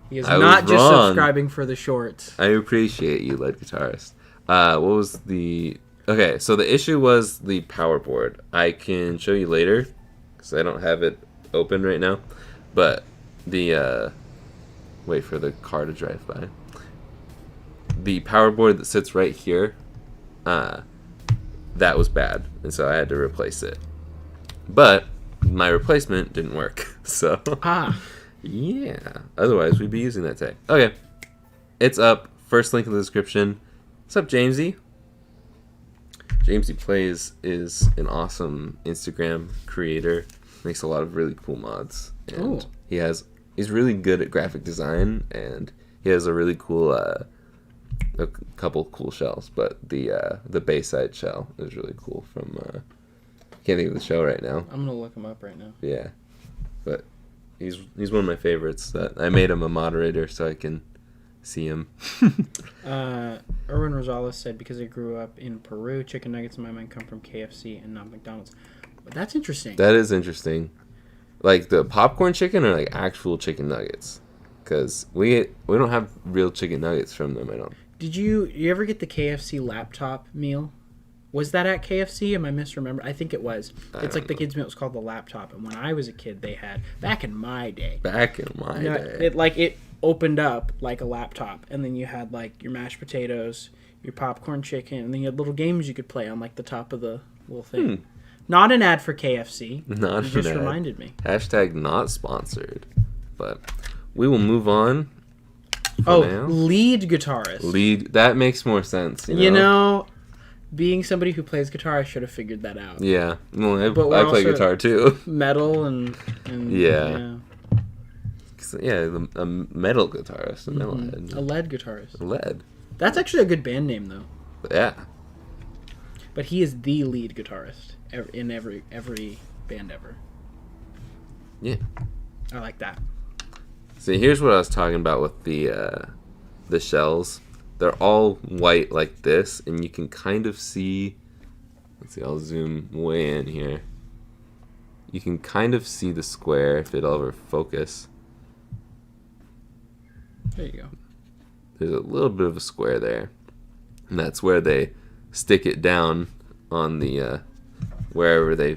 He is not just subscribing for the shorts. I appreciate you, Lead Guitarist. What was the... Okay, so the issue was the power board. I can show you later, because I don't have it open right now. But the... wait for the car to drive by. The power board that sits right here, that was bad, and so I had to replace it. But my replacement didn't work, so... Yeah. Otherwise, we'd be using that today. Okay. It's up. First link in the description. What's up, Jamesy? Jamesy Plays is an awesome Instagram creator. Makes a lot of really cool mods. And he's really good at graphic design, and he has a really cool a couple cool shells, but the Bayside shell is really cool from can't think of the show right now. I'm gonna look him up right now. Yeah. But he's one of my favorites. I made him a moderator so I can see him. Erwin Rosales said, because I grew up in Peru, chicken nuggets in my mind come from KFC and not McDonald's. But that's interesting. That is interesting. Like the popcorn chicken or like actual chicken nuggets? Because we don't have real chicken nuggets from them, I don't. Did you ever get the KFC laptop meal? Was that at KFC? Am I misremembering? I think it was. It's like the kids' meal was called the laptop. And when I was a kid, they had, back in my day. It opened up like a laptop. And then you had like your mashed potatoes, your popcorn chicken, and then you had little games you could play on like the top of the little thing. Not an ad for KFC. Not you just reminded me. Hashtag not sponsored. But we will move on. Now. Lead guitarist. Lead. That makes more sense. You know, being somebody who plays guitar, I should have figured that out. Yeah. Well, I play guitar too. Metal and yeah. Yeah, a metal guitarist, a metalhead. A lead guitarist. A lead. That's actually a good band name, though. Yeah. But he is the lead guitarist in every band ever. Yeah. I like that. See, here's what I was talking about with the shells. They're all white like this, and you can kind of see... Let's see, I'll zoom way in here. You can kind of see the square if it'll ever focus. There you go. There's a little bit of a square there. And that's where they stick it down on the... wherever they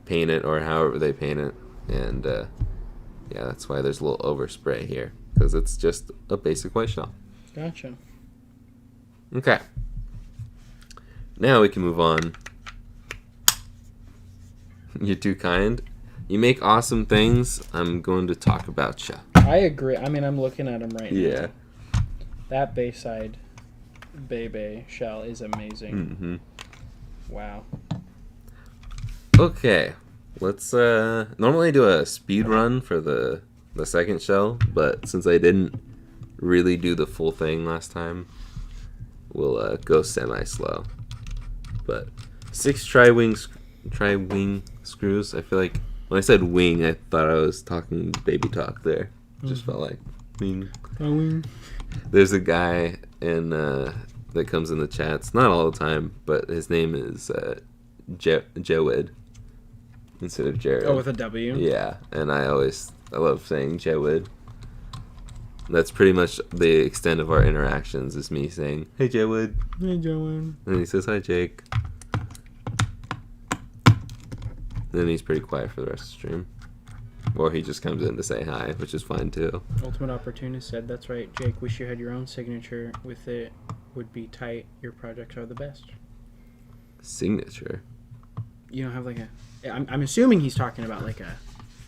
paint it or however they paint it. And yeah, that's why there's a little overspray here. Because it's just a basic white shell. Gotcha. Okay. Now we can move on. You're too kind. You make awesome things. I'm going to talk about you. I agree. I mean, I'm looking at them right now. Yeah. That Bayside Bebe shell is amazing. Wow. Okay, let's normally do a speed run for the second shell, but since I didn't really do the full thing last time, we'll go semi-slow. But 6 tri-wing screws. I feel like when I said wing, I thought I was talking baby talk there. Just felt like wing. There's a guy that comes in the chats, not all the time, but his name is Jawed instead of Jared. Oh, with a W? Yeah, and I love saying Jawed. That's pretty much the extent of our interactions, is me saying, "Hey Jawed." Hey Jawed. And he says, "Hi Jake." Then he's pretty quiet for the rest of the stream. Or he just comes in to say hi, which is fine too. Ultimate Opportunist said, "That's right, Jake. Wish you had your own signature with it. Would be tight. Your projects are the best." Signature? You don't have like a... I'm assuming he's talking about like a...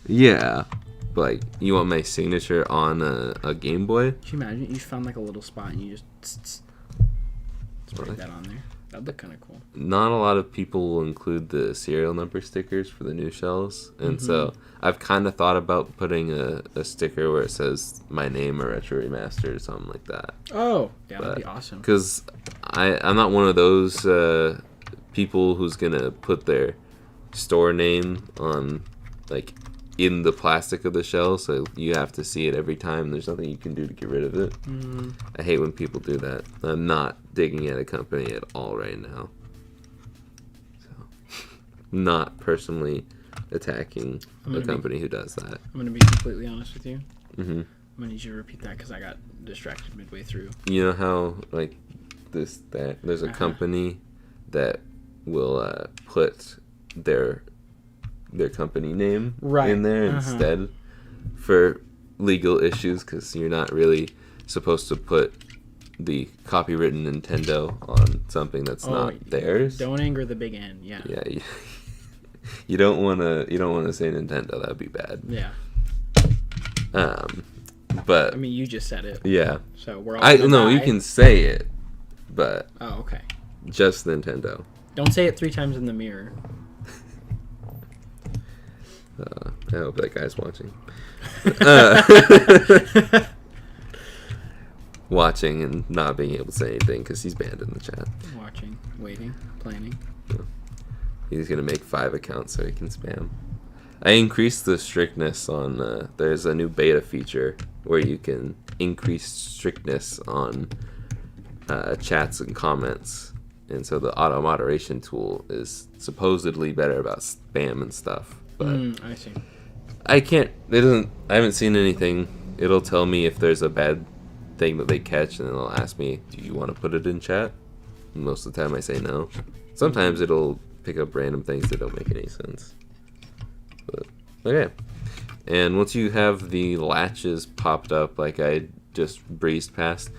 Yeah. But like, you want my signature on a Game Boy? Can you imagine? You found like a little spot and you just... Write that on there. That'd look kind of cool. Not a lot of people will include the serial number stickers for the new shells. And so I've kind of thought about putting a sticker where it says my name or Retro Remastered or something like that. Oh, yeah, that'd be awesome. Because I'm not one of those people who's going to put their store name on, like, in the plastic of the shell, so you have to see it every time. There's nothing you can do to get rid of it. I hate when people do that. I'm not digging at a company at all right now. So, not personally attacking a company who does that. I'm going to be completely honest with you. I'm going to need you to repeat that because I got distracted midway through. You know how, like, there's a company that will put their company name in there instead for legal issues, because you're not really supposed to put the copywritten Nintendo on something that's not theirs. Don't anger the big N. Yeah. You don't want to say Nintendo. That'd be bad. Yeah. But I mean, you just said it. Yeah. So we're all. No, you can say it, but. Oh, okay. Just Nintendo. Don't say it 3 times in the mirror. I hope that guy's watching. Watching and not being able to say anything because he's banned in the chat. Watching, waiting, planning. Yeah. He's going to make 5 accounts so he can spam. I increased the strictness on... there's a new beta feature where you can increase strictness on chats and comments. And so the auto moderation tool is supposedly better about spam and stuff. But I see. I haven't seen anything. It'll tell me if there's a bad thing that they catch, and then they'll ask me, "Do you want to put it in chat?" And most of the time I say no. Sometimes it'll pick up random things that don't make any sense. But okay. And once you have the latches popped up, like I just breezed past,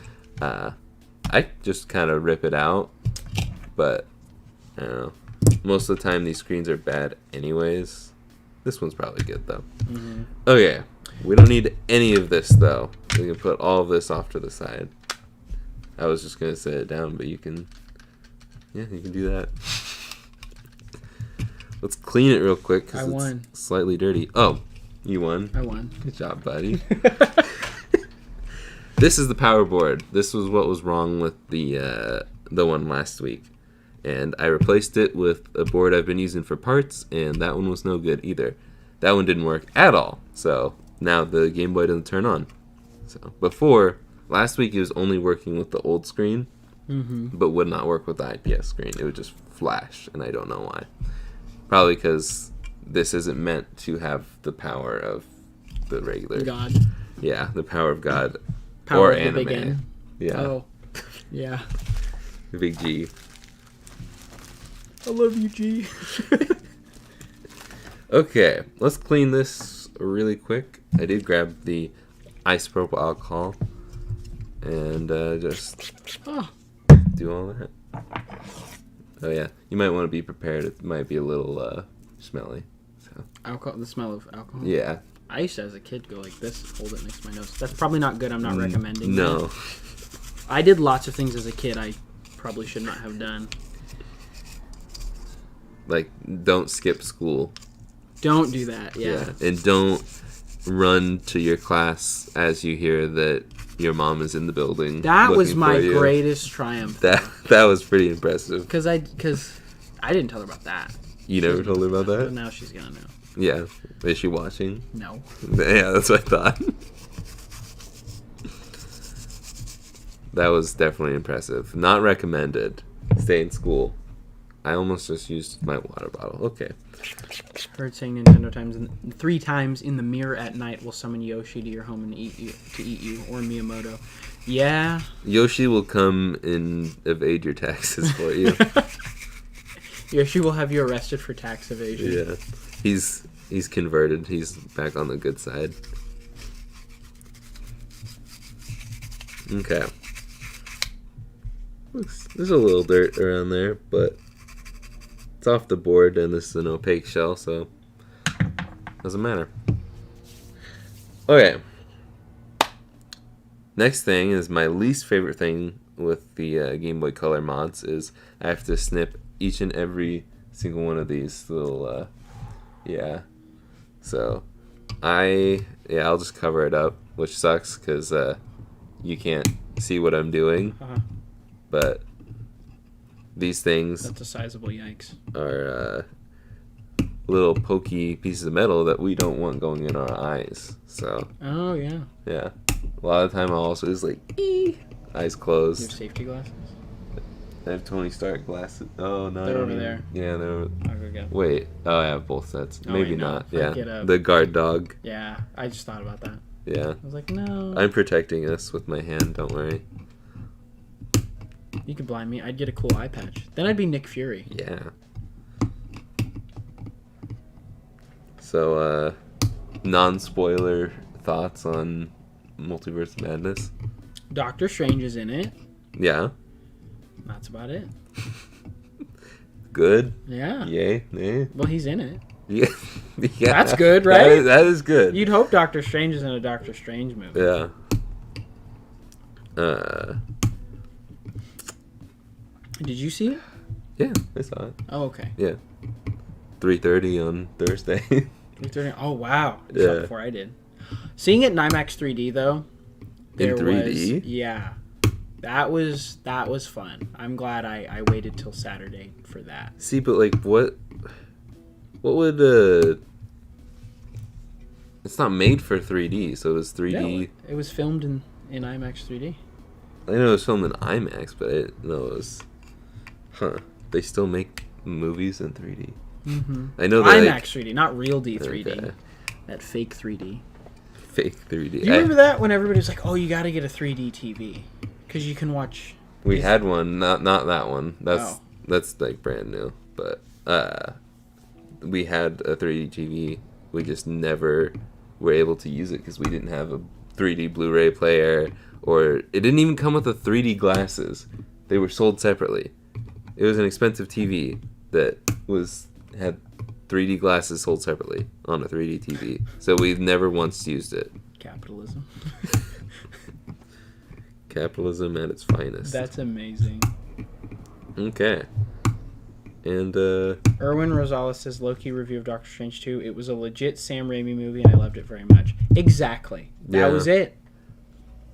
I just kind of rip it out. But I don't know. Most of the time these screens are bad anyways. This one's probably good, though. Okay. We don't need any of this, though. We can put all of this off to the side. I was just going to set it down, but you can... Yeah, you can do that. Let's clean it real quick, because it's slightly dirty. Oh, you won? I won. Good job, buddy. This is the power board. This was what was wrong with the one last week. And I replaced it with a board I've been using for parts, and that one was no good either. That one didn't work at all, so now the Game Boy doesn't turn on. So before, last week it was only working with the old screen, but would not work with the IPS screen. It would just flash, and I don't know why. Probably because this isn't meant to have the power of the regular... God. Yeah, the power of God. Power or of the anime. big N. Yeah. Oh, yeah. The big G. I love you, G. Okay, let's clean this really quick. I did grab the isopropyl alcohol and just do all that. Oh yeah, you might want to be prepared. It might be a little smelly. So. Alcohol, the smell of alcohol. Yeah. I used to, as a kid, go like this, hold it next to my nose. That's probably not good. I'm not recommending. No. That. I did lots of things as a kid I probably should not have done. Like, don't skip school. Don't do that, yeah. And don't run to your class as you hear that your mom is in the building. That was my greatest triumph. That was pretty impressive. Because I didn't tell her about that. You never told her about that? But now she's going to know. Yeah. Is she watching? No. Yeah, that's what I thought. That was definitely impressive. Not recommended. Stay in school. I almost just used my water bottle. Okay. Heard saying Nintendo 3 times in the mirror at night will summon Yoshi to your home and eat you, or Miyamoto. Yeah. Yoshi will come and evade your taxes for you. Yoshi will have you arrested for tax evasion. Yeah. He's converted. He's back on the good side. Okay. There's a little dirt around there, but it's off the board, and this is an opaque shell, so doesn't matter. Okay. Next thing is my least favorite thing with the Game Boy Color mods is I have to snip each and every single one of these little, yeah. So I'll just cover it up, which sucks because you can't see what I'm doing. Uh-huh. But these things... That's a sizable yikes. ...are little pokey pieces of metal that we don't want going in our eyes. So... Oh, yeah. Yeah. A lot of the time I'll also just like... eyes closed. You have safety glasses? I have Tony Stark glasses. Oh, no. They're over there. Yeah, they're over... I'll go get them. Wait. Oh, I have both sets. Oh, Maybe wait, no. not. Yeah. Get The guard dog. Yeah. I just thought about that. Yeah. I was like, no. I'm protecting us with my hand. Don't worry. You could blind me. I'd get a cool eye patch. Then I'd be Nick Fury. Yeah. So, non-spoiler thoughts on Multiverse Madness? Doctor Strange is in it. Yeah. That's about it. Good? Yeah. Yay? Nay? Well, he's in it. Yeah. Yeah. That's good, right? That is good. You'd hope Doctor Strange is in a Doctor Strange movie. Yeah. Did you see it? Yeah, I saw it. Oh, okay. Yeah. 3:30 on Thursday. 3:30. Oh, wow. You saw it Yeah. before I did. Seeing it in IMAX 3D though. In 3D? Yeah. That was fun. I'm glad I waited till Saturday for that. See, but like what would it's not made for 3D, so it was 3D. Yeah, it was filmed in IMAX 3D. I know it was filmed in IMAX, but it was they still make movies in 3D. Mm-hmm. I know that IMAX 3D, not real D 3D. Okay. That fake 3D. Fake 3D. Do you remember that when everybody was like, "Oh, you got to get a 3D TV because you can watch." We had one, not that one. That's like brand new, but we had a 3D TV. We just never were able to use it because we didn't have a 3D Blu-ray player, or it didn't even come with the 3D glasses. They were sold separately. It was an expensive TV that had 3D glasses sold separately on a 3D TV. So we've never once used it. Capitalism. Capitalism at its finest. That's amazing. Okay. And Erwin Rosales says Loki review of Doctor Strange 2. It was a legit Sam Raimi movie and I loved it very much. Exactly. That was it.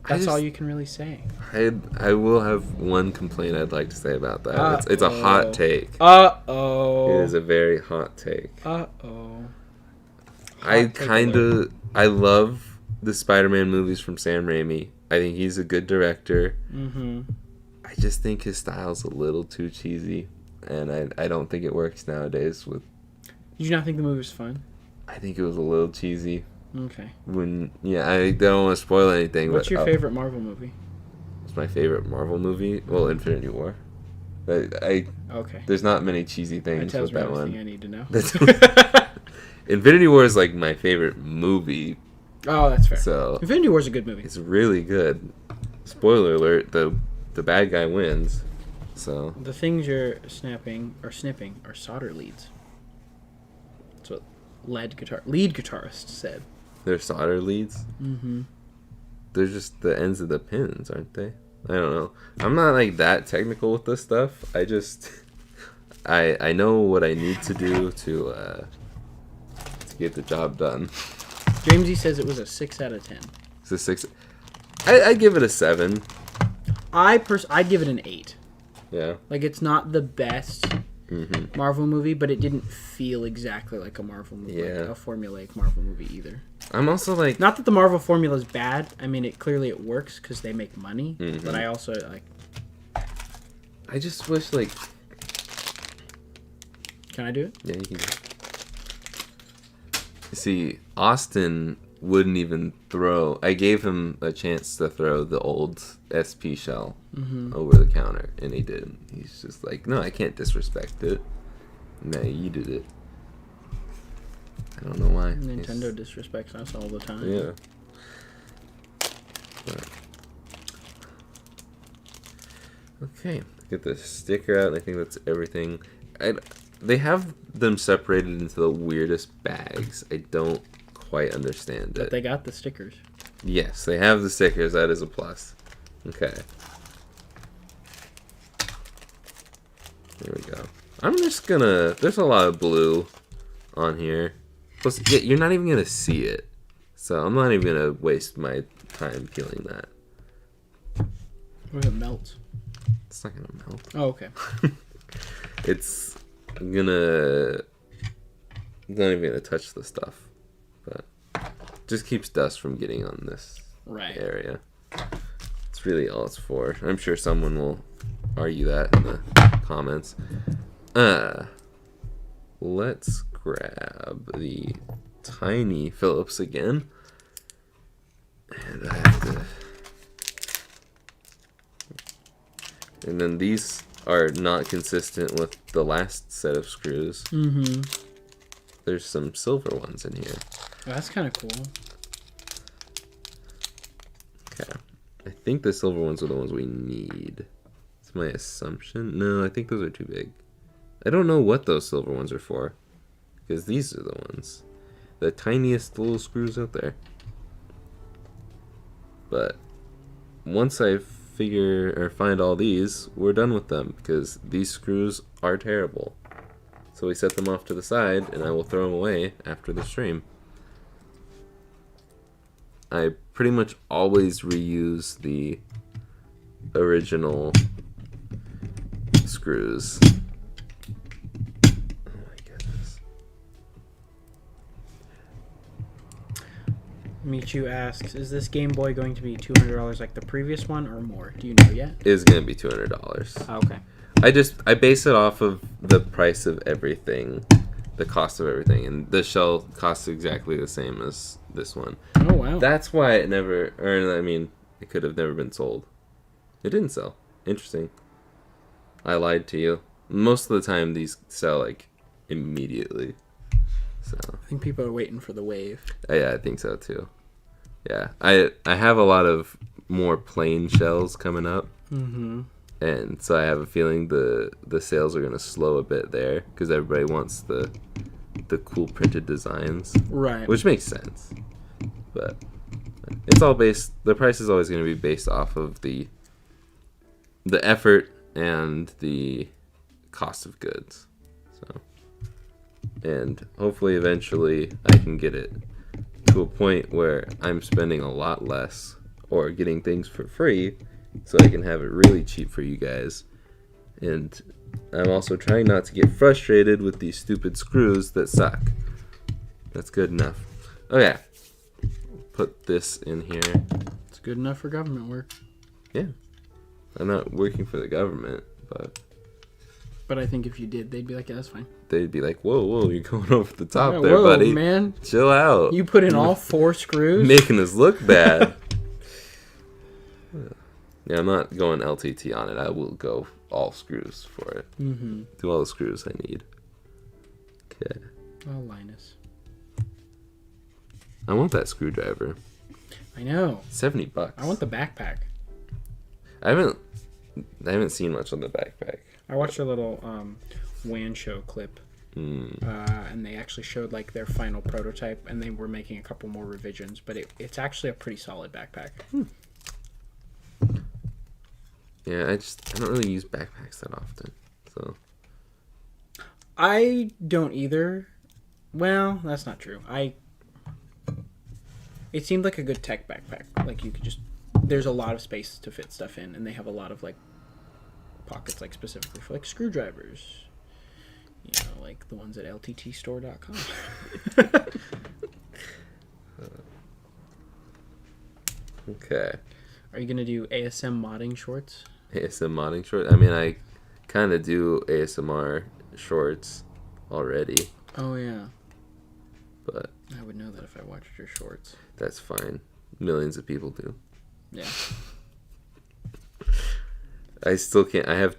That's all you can really say. I will have one complaint I'd like to say about that. It's a hot take. Uh-oh. It is a very hot take. Uh-oh. I love the Spider-Man movies from Sam Raimi. I think he's a good director. Mm-hmm. I just think his style's a little too cheesy, and I don't think it works nowadays with... Did you not think the movie was fun? I think it was a little cheesy. Okay. I don't want to spoil anything. What's your favorite Marvel movie? What's my favorite Marvel movie? Well, Infinity War. Okay. There's not many cheesy things with that one. Everything I need to know. Infinity War is like my favorite movie. Oh, that's fair. So Infinity War is a good movie. It's really good. Spoiler alert: the bad guy wins. So the things you're snipping are solder leads. That's what lead guitarist said. They're solder leads. Mm-hmm. They're just the ends of the pins, aren't they? I don't know. I'm not like that technical with this stuff. I just I know what I need to do to get the job done. Jamesy says it was a 6 out of 10. It's a 6. I'd give it a 7. I'd give it an 8. Yeah. Like, it's not the best Marvel movie, but it didn't feel exactly like a Marvel movie, like a formulaic Marvel movie either. I'm also like... Not that the Marvel formula is bad. I mean, it works because they make money, but I also, like... I just wish, like... Can I do it? Yeah, you can do it. See, Austin wouldn't even throw... I gave him a chance to throw the old SP shell over the counter, and he did. He's just like, no, I can't disrespect it. No, you did it. I don't know why. Nintendo disrespects us all the time. Yeah. But. Okay, get the sticker out. I think that's everything. They have them separated into the weirdest bags. I don't quite understand it. But they got the stickers. Yes, they have the stickers. That is a plus. Okay. There we go. I'm just gonna... There's a lot of blue on here. Plus, yeah, you're not even gonna see it. So I'm not even gonna waste my time peeling that. What if it melts? It's not gonna melt. Oh, okay. It's gonna... I'm not even gonna touch the stuff. But just keeps dust from getting on this area. It's really all it's for. I'm sure someone will argue that in the comments. Let's grab the tiny Phillips again. And I have to... And then these are not consistent with the last set of screws. There's some silver ones in here. Oh, that's kind of cool. Okay. I think the silver ones are the ones we need. It's my assumption. No, I think those are too big. I don't know what those silver ones are for. Because these are the ones. The tiniest little screws out there. But once I figure or find all these, we're done with them. Because these screws are terrible. So we set them off to the side, and I will throw them away after the stream. I pretty much always reuse the original screws. Oh my goodness. Michu asks, is this Game Boy going to be $200 like the previous one or more? Do you know yet? It's going to be $200. Oh, okay. I base it off of the price of everything, the cost of everything, and the shell costs exactly the same as this one. Oh, wow. That's why it never, or I mean, it could have never been sold. It didn't sell. Interesting. I lied to you. Most of the time, these sell, like, immediately. So I think people are waiting for the wave. yeah, I think so, too. Yeah. I have a lot of more plain shells coming up. And so I have a feeling the sales are going to slow a bit there because everybody wants the cool printed designs. Right. Which makes sense. But it's all based... The price is always going to be based off of the effort and the cost of goods. So, and hopefully eventually I can get it to a point where I'm spending a lot less or getting things for free so I can have it really cheap for you guys. And I'm also trying not to get frustrated with these stupid screws that suck. That's good enough. Okay. Put this in here. It's good enough for government work. Yeah. I'm not working for the government, But I think if you did, they'd be like, yeah, that's fine. They'd be like, whoa, you're going over the top Yeah, there, whoa, buddy. Man. Chill out. You put in all 4 screws? Making us look bad. Yeah, I'm not going LTT on it. I will go all screws for it. Do all the screws I need. Okay. Oh, Linus. I want that screwdriver. I know. $70. I want the backpack. I haven't seen much on the backpack. I watched a little WAN show clip. And they actually showed like their final prototype, and they were making a couple more revisions, but it's actually a pretty solid backpack. Yeah, I don't really use backpacks that often, so. I don't either. Well, that's not true. It seemed like a good tech backpack. Like you could just, there's a lot of space to fit stuff in, and they have a lot of like pockets, like specifically for like screwdrivers. You know, like the ones at lttstore.com. Okay. Are you gonna do ASM modding shorts? ASM modding shorts? I mean, I kind of do ASMR shorts already. Oh yeah. But I would know that if I watched your shorts. That's fine. Millions of people do. Yeah. I still can't. I have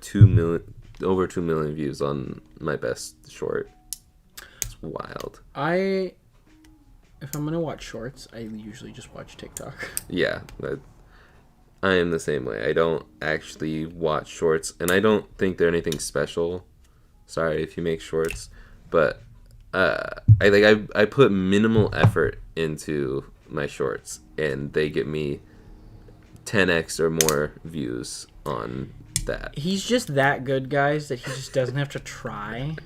over 2 million views on my best short. It's wild. If I'm gonna watch shorts, I usually just watch TikTok. Yeah, I am the same way. I don't actually watch shorts, and I don't think they're anything special. Sorry if you make shorts, but I put minimal effort into my shorts, and they get me 10x or more views on that. He's just that good, guys, that he just doesn't have to try.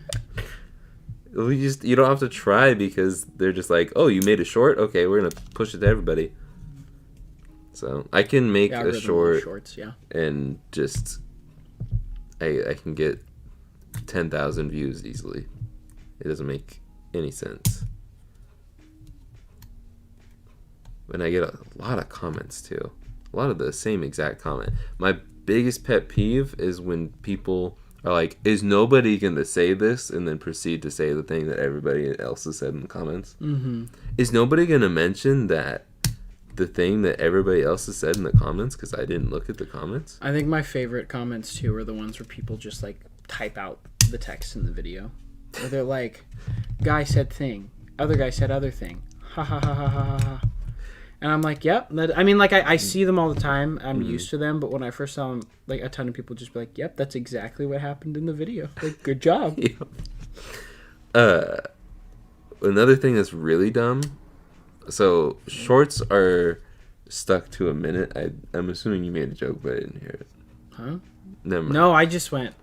You don't have to try because they're just like, oh, you made a short? Okay, we're gonna push it to everybody. So I can make a shorts, yeah. And just I can get 10,000 views easily. It doesn't make any sense. And I get a lot of comments too. A lot of the same exact comment. My biggest pet peeve is when people are like, is nobody going to say this? And then proceed to say the thing that everybody else has said in the comments. Mm-hmm. Is nobody going to mention that the thing that everybody else has said in the comments? Because I didn't look at the comments. I think my favorite comments, too, are the ones where people just, like, type out the text in the video. Where they're like, guy said thing. Other guy said other thing. Ha ha ha ha ha ha ha. And I'm like, yep. I mean, like, I see them all the time. I'm used to them. But when I first saw them, like, a ton of people just be like, yep, that's exactly what happened in the video. Like, good job. Another thing that's really dumb. So, shorts are stuck to a minute. I'm assuming you made a joke, but I didn't hear it. Huh? Never mind. No, I just went.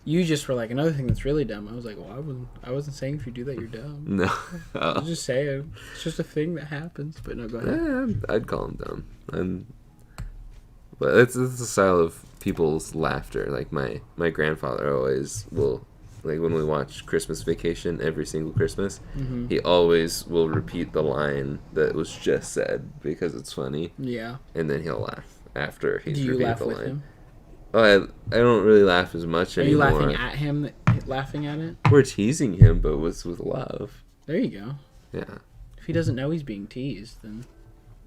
You just were like, another thing that's really dumb. I was like, well, I wasn't saying if you do that, you're dumb. No. I was just saying. It's just a thing that happens. But no, go ahead. Yeah, I'd call them dumb. But it's the style of people's laughter. Like, my grandfather always will, like, when we watch Christmas Vacation every single Christmas, he always will repeat the line that was just said because it's funny. Yeah. And then he'll laugh after he's repeated the line. Do you laugh with him? Oh, I don't really laugh as much anymore. Are you laughing at him, laughing at it? We're teasing him, but with love. There you go. Yeah. If he doesn't know he's being teased, then...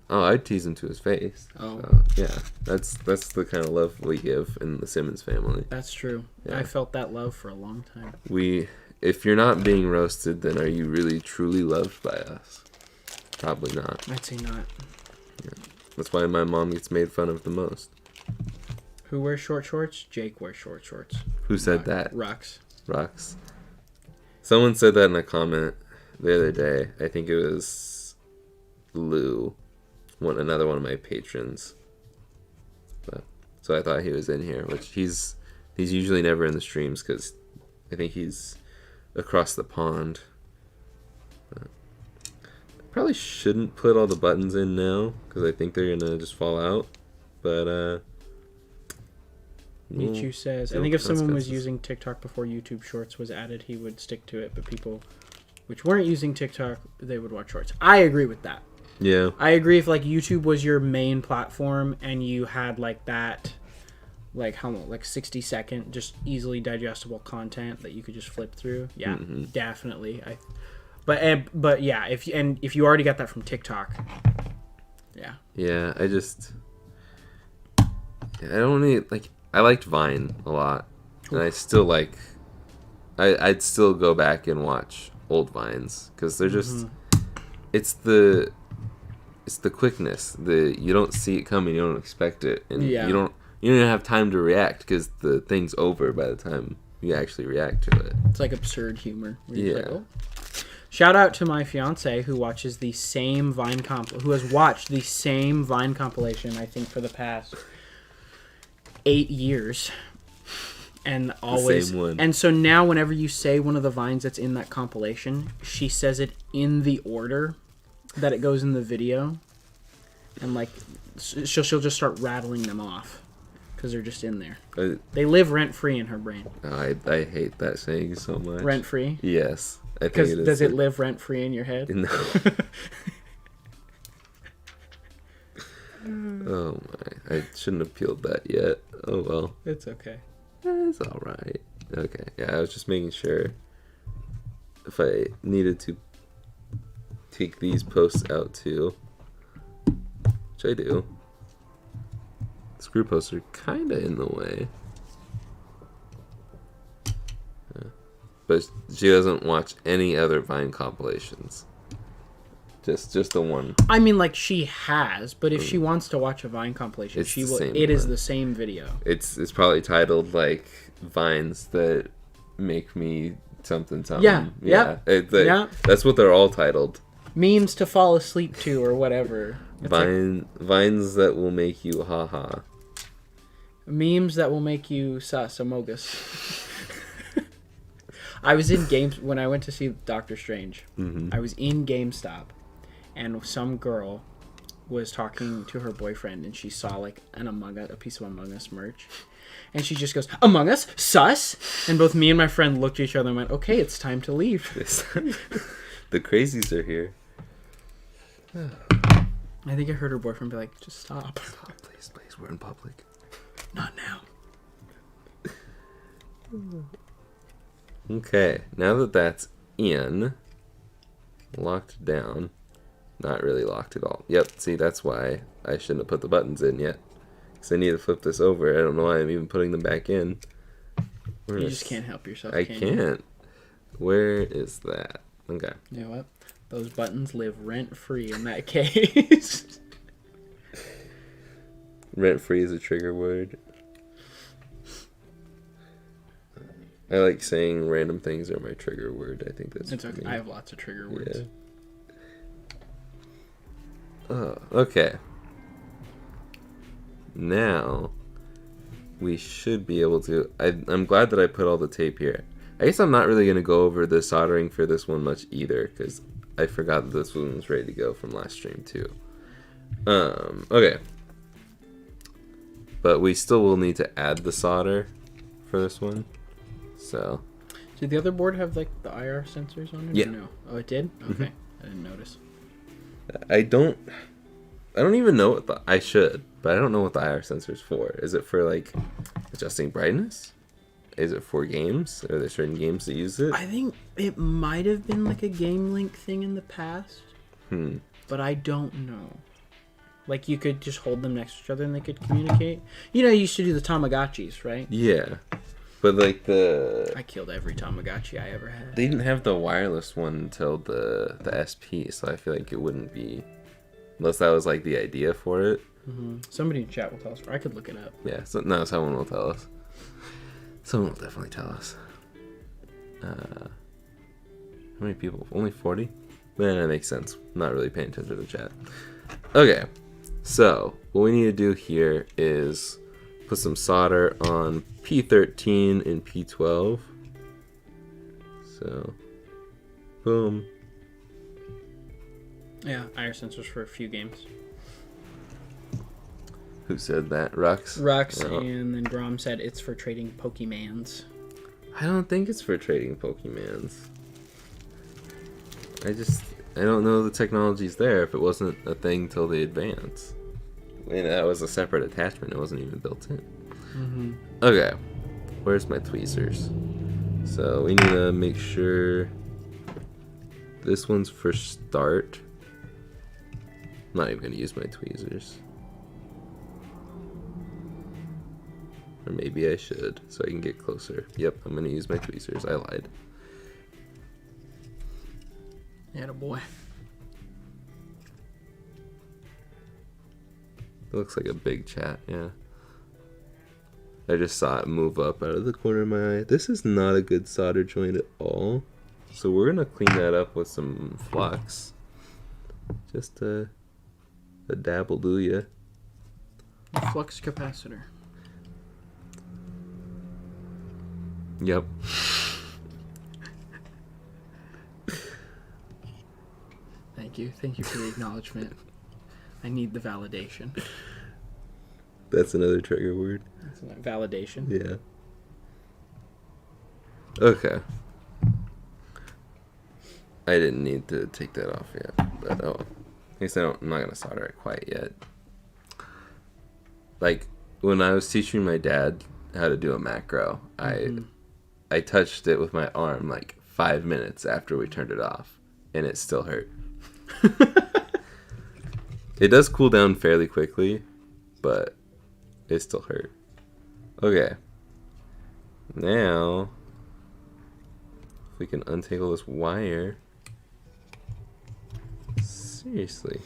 Oh, I'd tease him to his face. Oh. So, yeah. That's the kind of love we give in the Simmons family. That's true. Yeah. I felt that love for a long time. If you're not being roasted, then are you really truly loved by us? Probably not. I'd say not. Yeah. That's why my mom gets made fun of the most. Who wears short shorts? Jake wears short shorts. Who said that? Rux. Someone said that in a comment the other day. I think it was Lou, another one of my patrons. So I thought he was in here, which he's usually never in the streams because I think he's across the pond. But probably shouldn't put all the buttons in now because I think they're gonna just fall out. But Michu says, I think if someone was using TikTok before YouTube Shorts was added, he would stick to it. But people which weren't using TikTok, they would watch Shorts. I agree with that. Yeah. I agree if, like, YouTube was your main platform and you had, like, that, like, how long? Like, 60-second, just easily digestible content that you could just flip through. Yeah, definitely. But yeah, if you already got that from TikTok, yeah. Yeah, I don't need, like... I liked Vine a lot, and I still like. I'd still go back and watch old Vines because they're just. It's the quickness. You don't see it coming, you don't expect it, and you don't even have time to react because the thing's over by the time you actually react to it. It's like absurd humor. Yeah. Like, oh. Shout out to my fiance who watches the same who has watched the same Vine compilation. I think for the past. 8 years. And always, same one. and so now whenever you say one of the vines that's in that compilation, she says it in the order that it goes in the video, and like she'll just start rattling them off because they're just in there. They live rent free in her brain. I hate that saying so much. Rent free? Yes, I think because it is. Does it live rent free in your head? No. Oh my! I shouldn't have peeled that yet. Oh well. It's okay. It's all right. Okay. Yeah, I was just making sure if I needed to take these posts out too, which I do. Screw posts are kind of in the way. Yeah. But she doesn't watch any other Vine compilations. Just the one. I mean, like, she has, but if she wants to watch a Vine compilation, It's she the will. same It is one. the same video. It's probably titled like Vines that make me something. Yeah. Yeah. Yeah. That's what they're all titled. Memes to fall asleep to, or whatever. It's Vines that will make you haha. Memes that will make you sus amogus. I was in games when I went to see Doctor Strange. Mm-hmm. I was in GameStop, and some girl was talking to her boyfriend, and she saw like a piece of Among Us merch, and she just goes, "Among Us, sus!" And both me and my friend looked at each other and went, "Okay, it's time to leave." The crazies are here. I think I heard her boyfriend be like, "Just stop." Stop, please, we're in public. Not now. Okay, now that that's in, locked down, not really locked at all. Yep, see, that's why I shouldn't have put the buttons in yet. Because I need to flip this over. I don't know why I'm even putting them back in. You just can't help yourself. I can can't. Where is that? Okay. You know what? Those buttons live rent free in that case. Rent free is a trigger word. I like saying random things are my trigger word. I think that's It's okay. I have lots of trigger words. Yeah. Oh, okay. Now we should be able to. I'm glad that I put all the tape here. I guess I'm not really going to go over the soldering for this one much either, because I forgot that this one was ready to go from last stream too. Okay. But we still will need to add the solder for this one. So. Did the other board have like the IR sensors on it? Yeah. Or no. Oh, it did? Okay. Mm-hmm. I didn't notice. I don't even know what I should, but I don't know what the IR sensor is for. Is it for like adjusting brightness? Is it for games? Are there certain games that use it? I think it might have been like a Game Link thing in the past. But I don't know. Like you could just hold them next to each other and they could communicate. You know, you used to do the Tamagotchis, right? Yeah. But like I killed every Tamagotchi I ever had. They didn't have the wireless one until the SP, so I feel like it wouldn't be, unless that was like the idea for it. Mm-hmm. Somebody in chat will tell us, or I could look it up. Yeah, someone will tell us. Someone will definitely tell us. How many people? Only 40? That makes sense. Not really paying attention to the chat. Okay, so what we need to do here is put some solder on P13 and P12. So, boom. Yeah, IR sensors for a few games. Who said that? Rux? Rux, Oh. and then Grom said it's for trading Pokemans. I don't think it's for trading Pokemans. I don't know the technology's there if it wasn't a thing till the advance. And that was a separate attachment. It wasn't even built in. Mm-hmm. Okay. Where's my tweezers? So we need to make sure this one's for start. I'm not even going to use my tweezers. Or maybe I should, so I can get closer. Yep, I'm going to use my tweezers. I lied. Attaboy. It looks like a big chat, yeah. I just saw it move up out of the corner of my eye. This is not a good solder joint at all. So we're going to clean that up with some flux. Just a dabble do ya. Flux capacitor. Yep. Thank you for the acknowledgement. I need the validation. That's another trigger word. Validation. Yeah. Okay. I didn't need to take that off yet, but I guess I'm not gonna solder it quite yet. Like when I was teaching my dad how to do a macro, I touched it with my arm like 5 minutes after we turned it off, and it still hurt. It does cool down fairly quickly, but it still hurt. Okay. Now, if we can untangle this wire. Seriously.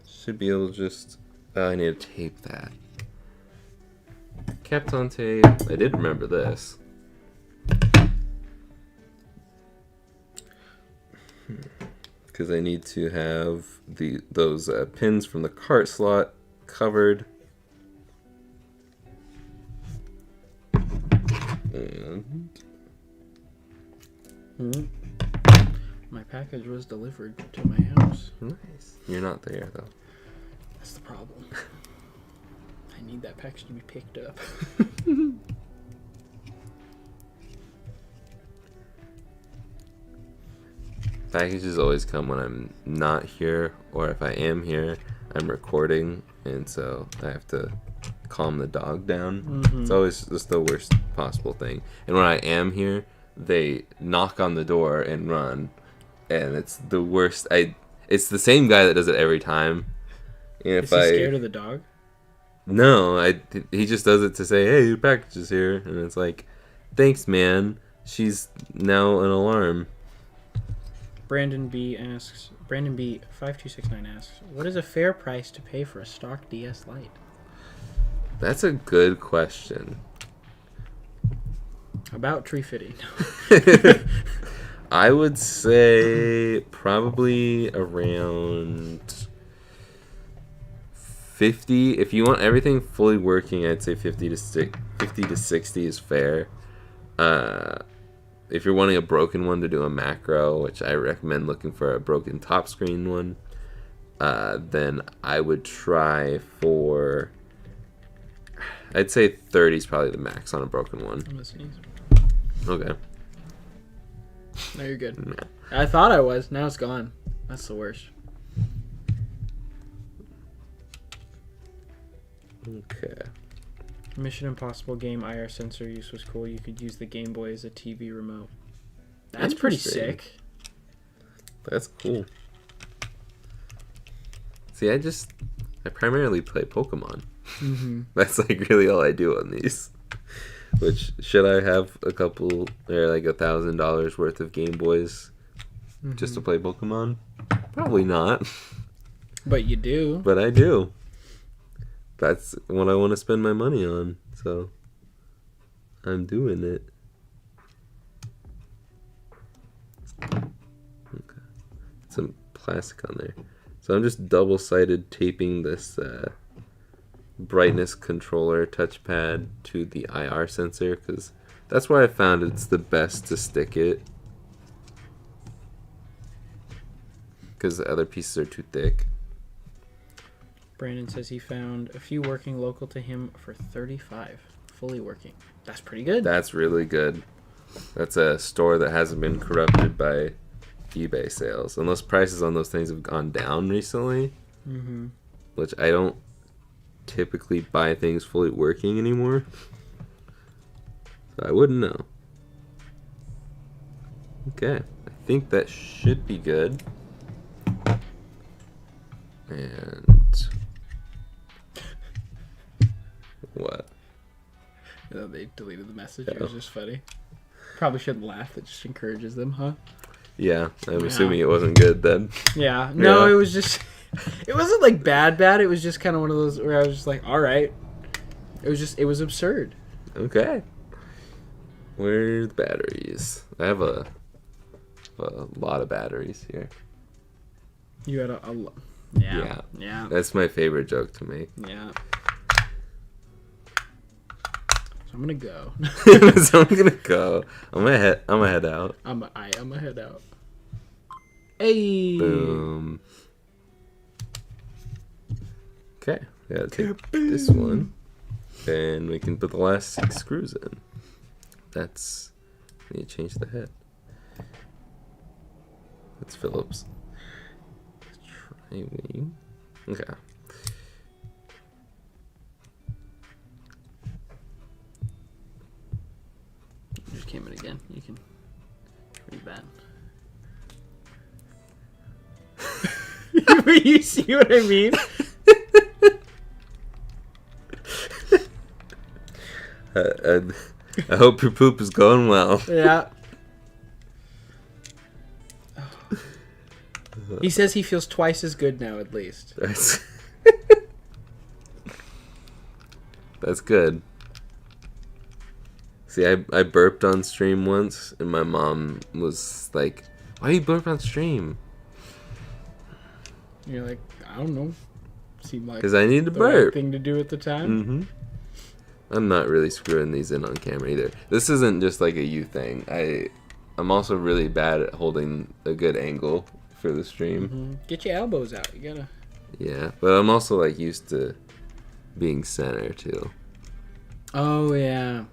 Should be able to just... Oh, I need to tape that. Kept on tape. I did remember this. Because I need to have those pins from the cart slot covered. And... My package was delivered to my house. Nice. You're not there, though. That's the problem. I need that package to be picked up. Packages always come when I'm not here, or if I am here, I'm recording, and so I have to calm the dog down. It's always just the worst possible thing. And when I am here, they knock on the door and run, and it's the worst. It's the same guy that does it every time. And Is he scared of the dog? No, he just does it to say, "Hey, your package is here," and it's like, "Thanks, man. She's now an alarm." Brandon B 5269 asks, what is a fair price to pay for a stock DS Lite? That's a good question. About tree fitting. I would say probably around 50. If you want everything fully working, I'd say 50 to 60 is fair. If you're wanting a broken one to do a macro, which I recommend looking for a broken top screen one, then I would try for... I'd say 30 is probably the max on a broken one. I'm listening. Okay. No, you're good. Yeah. I thought I was. Now it's gone. That's the worst. Okay. Mission Impossible game IR sensor use was cool. You could use the Game Boy as a TV remote. That's pretty sick. That's cool. See, I primarily play Pokemon. That's like really all I do on these. Which, should I have a couple, or like $1,000 worth of Game Boys just to play Pokemon? Probably not. But you do. But I do. That's what I want to spend my money on, so I'm doing it. Okay. Some plastic on there. So I'm just double-sided taping this brightness controller touchpad to the IR sensor, because that's where I found it's the best to stick it, because the other pieces are too thick. Brandon says he found a few working local to him for $35, fully working. That's pretty good. That's really good. That's a store that hasn't been corrupted by eBay sales, unless prices on those things have gone down recently, which I don't typically buy things fully working anymore, so I wouldn't know. Okay, I think that should be good. And what? They deleted the message. It was just funny. Probably shouldn't laugh. It just encourages them, huh? Yeah, I'm assuming it wasn't good then. Yeah. No, it was just... It wasn't like bad. It was just kind of one of those where I was just like, all right. It was absurd. Okay. Where are the batteries? I have a lot of batteries here. You had a lot. Yeah. That's my favorite joke to make. Yeah. I'm gonna go. So I'm gonna go. I'm gonna head out. I'm gonna head out. Hey. Boom. Okay. Yeah, take this one, and we can put the last 6 screws in. That's. I need to change the head. That's Phillips. Tri-wing. Okay. Just came in again. You can read that. You see what I mean? I hope your poop is going well. Yeah. He says he feels twice as good now, at least. That's good. See, I burped on stream once, and my mom was like, "Why do you burp on stream?" You're like, I don't know. Seemed like because I need to the burp. right thing to do at the time. Mm-hmm. I'm not really screwing these in on camera either. This isn't just like a you thing. I'm also really bad at holding a good angle for the stream. Mm-hmm. Get your elbows out. You gotta. Yeah, but I'm also like used to being center too. Oh yeah.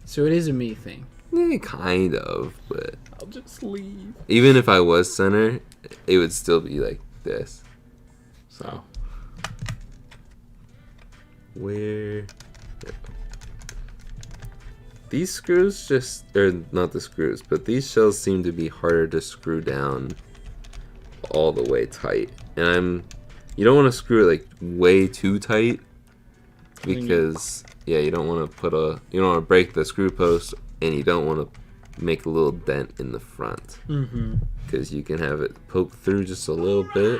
So it is a me thing. Yeah, kind of, but I'll just leave. even if I was center, it would still be like this. So where these screws or not the screws, but these shells seem to be harder to screw down all the way tight. And you don't want to screw it like way too tight because you don't want to break the screw post, and you don't want to make a little dent in the front because you can have it poke through just a little bit.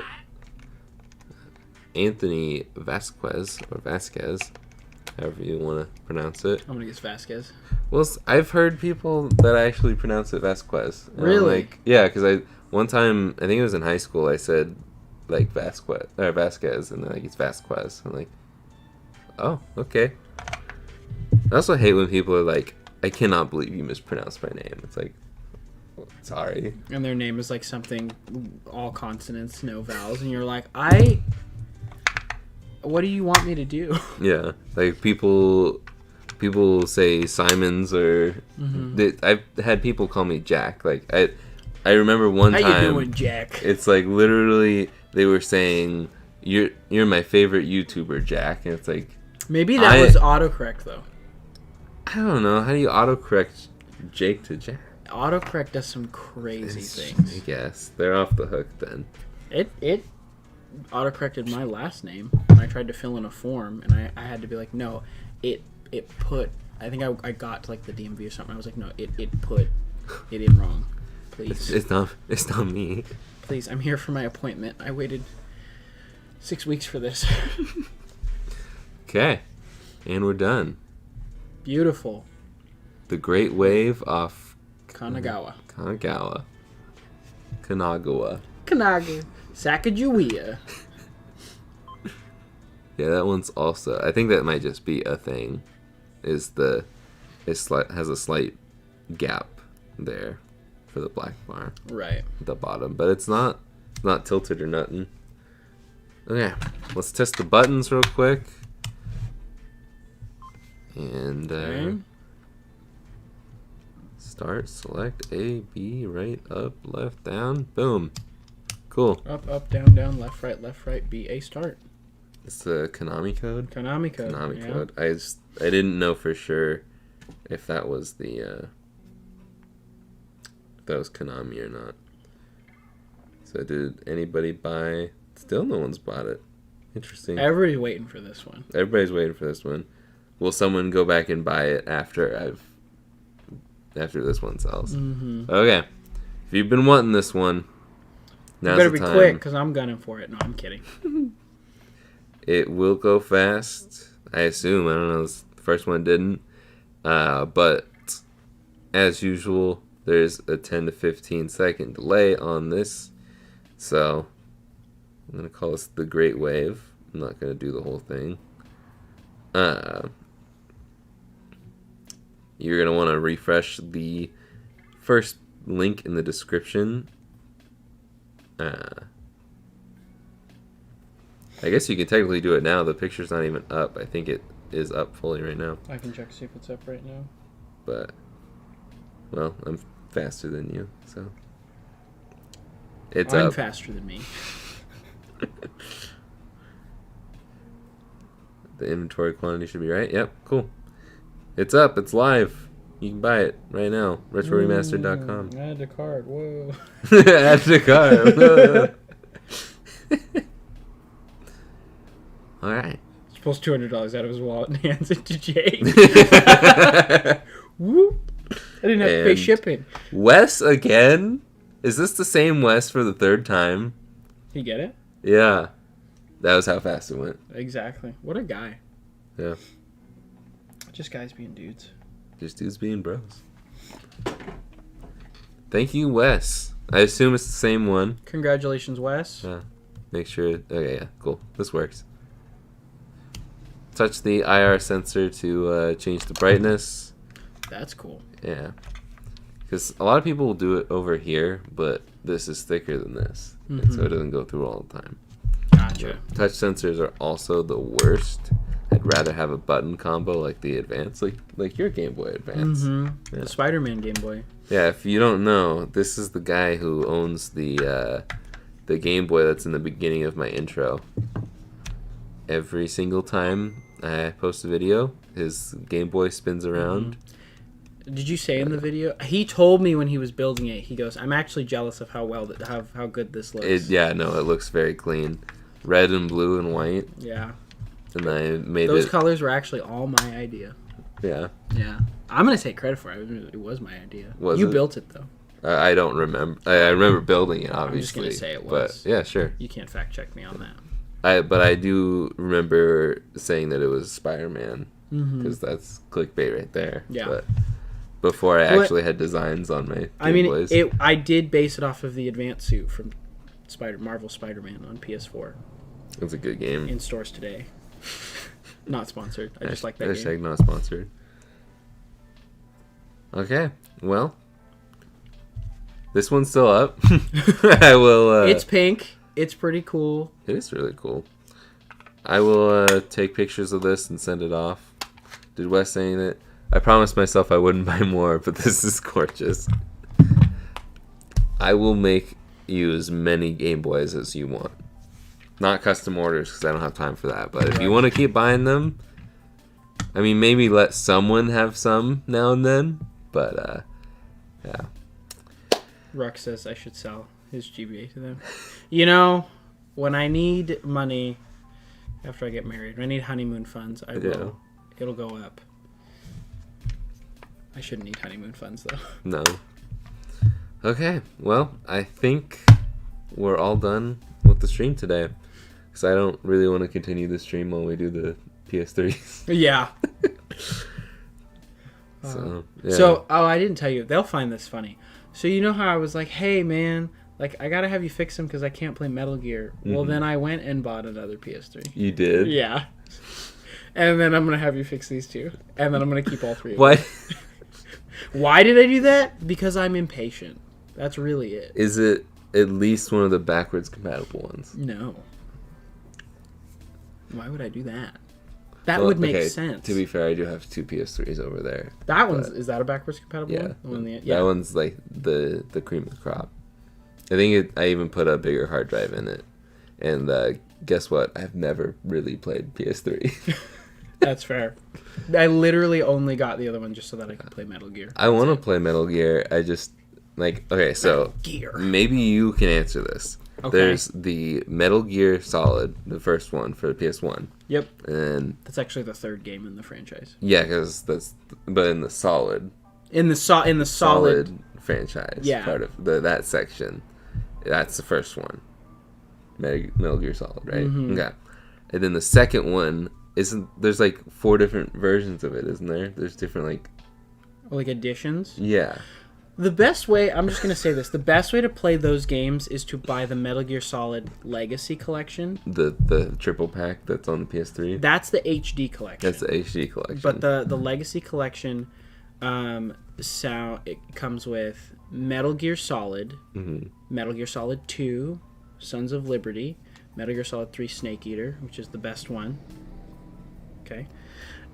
Anthony Vasquez, however you want to pronounce it. I'm gonna guess Vasquez. Well, I've heard people that actually pronounce it Vasquez. And really? Yeah, because one time, I think it was in high school, I said like Vasquez, and they're like, it's Vasquez. I'm like, oh, okay. I also hate when people are like, I cannot believe you mispronounced my name. It's like, sorry. And their name is like something, all consonants, no vowels, and you're like, what do you want me to do? Yeah, like people say Simmons, or I've had people call me Jack. Like I remember one time. How you doing, Jack? It's like literally they were saying you're my favorite YouTuber, Jack, and it's like maybe that was autocorrect though. I don't know. How do you autocorrect Jake to Jack? Autocorrect does some crazy things. I guess they're off the hook then. It autocorrected my last name when I tried to fill in a form, and I had to be like, no, it put. I think I got to like the DMV or something. I was like, no, it put it in wrong. Please. It's not me. Please, I'm here for my appointment. I waited 6 weeks for this. Okay, and we're done. Beautiful. The Great Wave off Kanagawa. Kanagawa. Sacagawea. Yeah, that one's also. I think that might just be a thing. Has a slight gap there for the black bar. Right. At the bottom, but it's not tilted or nothing. Okay, let's test the buttons real quick. And Okay. Start, select A, B, right, up, left, down, boom. Cool. Up, down, left, right, B, A, start. It's the Konami code. Konami code. Code. I didn't know for sure if that was if that was Konami or not. So did anybody buy? Still no one's bought it. Interesting. Everybody's waiting for this one. Everybody's waiting for this one. Will someone go back and buy it after this one sells? Mm-hmm. Okay. If you've been wanting this one, now's You better the be time. quick, because I'm gunning for it. No, I'm kidding. It will go fast, I assume. I don't know. The first one didn't. But as usual, there's a 10 to 15 second delay on this. So I'm going to call this the Great Wave. I'm not going to do the whole thing. you're going to want to refresh the first link in the description. I guess you can technically do it now. The picture's not even up. I think it is up fully right now. I can check to see if it's up right now. But, well, I'm faster than you, so. It's I'm up. faster than me. The inventory quantity should be right. Yep, cool. It's up. It's live. You can buy it right now. RetroRemastered.com. Add to cart. Whoa. Add to cart. All right. He pulls $200 out of his wallet and hands it to Jake. Whoop. I didn't have to pay shipping. Wes again? Is this the same Wes for the third time? You get it? Yeah. That was how fast it went. Exactly. What a guy. Yeah. Just guys being dudes. Just dudes being bros. Thank you, Wes. I assume it's the same one. Congratulations, Wes. Yeah. Make sure. Okay, yeah, cool. This works. Touch the IR sensor to change the brightness. That's cool. Yeah. Because a lot of people will do it over here, but this is thicker than this. And so it doesn't go through all the time. Gotcha. But touch sensors are also the worst. I'd rather have a button combo like the Advance, like your Game Boy Advance. Mm-hmm. Yeah. The Spider-Man Game Boy. Yeah, if you don't know, this is the guy who owns the Game Boy that's in the beginning of my intro. Every single time I post a video, his Game Boy spins around. Did you say in the video? He told me when he was building it. He goes, "I'm actually jealous of how good this looks." It looks very clean, red and blue and white. Yeah. And I made those colors were actually all my idea. Yeah. Yeah. I'm gonna take credit for it. It was my idea. You built it though. I don't remember. I remember building it, obviously. I'm just gonna say it was. But yeah, sure. You can't fact check me on that. But I do remember saying that it was Spider-Man because that's clickbait right there. Yeah. But before I actually had designs on my Game Boys. I did base it off of the Advance suit from Marvel Spider-Man on PS4. It's a good game. In stores today. Not sponsored. I just like that Hashtag game. not sponsored. Okay, well, this one's still up. I will. It's pink. It's pretty cool. It is really cool. I will take pictures of this and send it off. Did Wes say that? I promised myself I wouldn't buy more, but this is gorgeous. I will make you as many Game Boys as you want. Not custom orders because I don't have time for that. But if you want to keep buying them, I mean, maybe let someone have some now and then. But, yeah. Ruck says I should sell his GBA to them. You know, when I need money after I get married, when I need honeymoon funds, I will. It'll go up. I shouldn't need honeymoon funds, though. No. Okay, well, I think we're all done with the stream today. Because I don't really want to continue the stream while we do the PS3s. Yeah. So, I didn't tell you. They'll find this funny. So you know how I was like, hey, man, like I got to have you fix them because I can't play Metal Gear. Well, then I went and bought another PS3. You did? Yeah. And then I'm going to have you fix these two. And then I'm going to keep all three of them. Why? Why did I do that? Because I'm impatient. That's really it. Is it at least one of the backwards compatible ones? No. Why would I do that? That would make sense. To be fair, I do have two PS3s over there. That one's is that a backwards compatible one? That one's like the cream of the crop. I think I even put a bigger hard drive in it. And guess what? I've never really played PS3. That's fair. I literally only got the other one just so that I could play Metal Gear. I want to play Metal Gear. I just so maybe you can answer this. Okay. There's the Metal Gear Solid, the first one for PS1. Yep. And that's actually the third game in the franchise. Yeah, because but in the Solid. In the solid franchise. Yeah. Part of that section, that's the first one. Metal Gear Solid, right? Mm-hmm. Okay. And then the second one there's like 4 different versions of it, isn't there? There's different like additions. Yeah. The best way, I'm just going to say this, the best way to play those games is to buy the Metal Gear Solid Legacy Collection. The triple pack that's on the PS3? That's the HD collection. That's the HD collection. But the Legacy Collection It comes with Metal Gear Solid, Mm-hmm. Metal Gear Solid 2, Sons of Liberty, Metal Gear Solid 3 Snake Eater, which is the best one. Okay.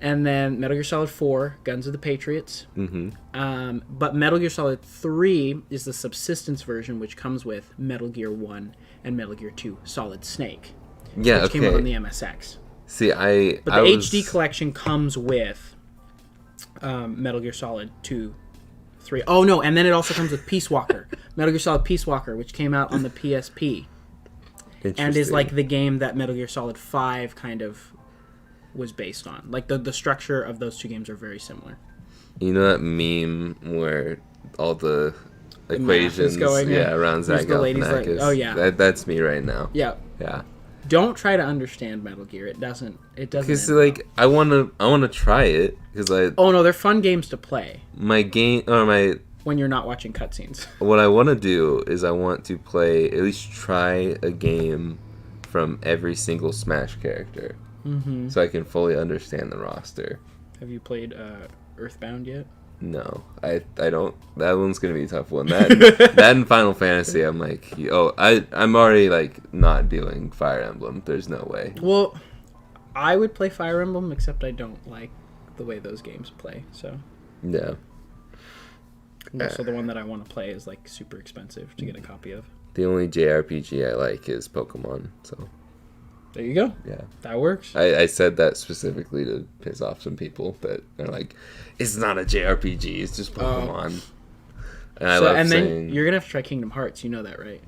And then Metal Gear Solid 4, Guns of the Patriots. Mm-hmm. But Metal Gear Solid 3 is the subsistence version, which comes with Metal Gear 1 and Metal Gear 2 Solid Snake. Yeah, which came out on the MSX. See, But the HD collection comes with Metal Gear Solid 2, 3. Oh, no, and then it also comes with Peace Walker. Metal Gear Solid Peace Walker, which came out on the PSP. And is like the game that Metal Gear Solid 5 kind of was based on. Like the structure of those two games are very similar. You know that meme where all the equations going, around Zach Galifianakis. Like, oh yeah, that's me right now. Yeah. Don't try to understand Metal Gear. It doesn't. Because like I wanna try it because I. Oh no, they're fun games to play. When you're not watching cutscenes. What I want to do is I want to play, at least try a game from every single Smash character. Mm-hmm. So I can fully understand the roster. Have you played Earthbound yet? No, I don't. That one's gonna be a tough one. That and Final Fantasy. I'm like, I'm already like not doing Fire Emblem. There's no way. Well, I would play Fire Emblem, except I don't like the way those games play. So yeah. Also, the one that I want to play is like super expensive to get a copy of. The only JRPG I like is Pokemon. So there you go. Yeah, that works. I said that specifically to piss off some people that they're like, it's not a JRPG, it's just Pokemon. And then you're gonna have to try Kingdom Hearts. You know that, right?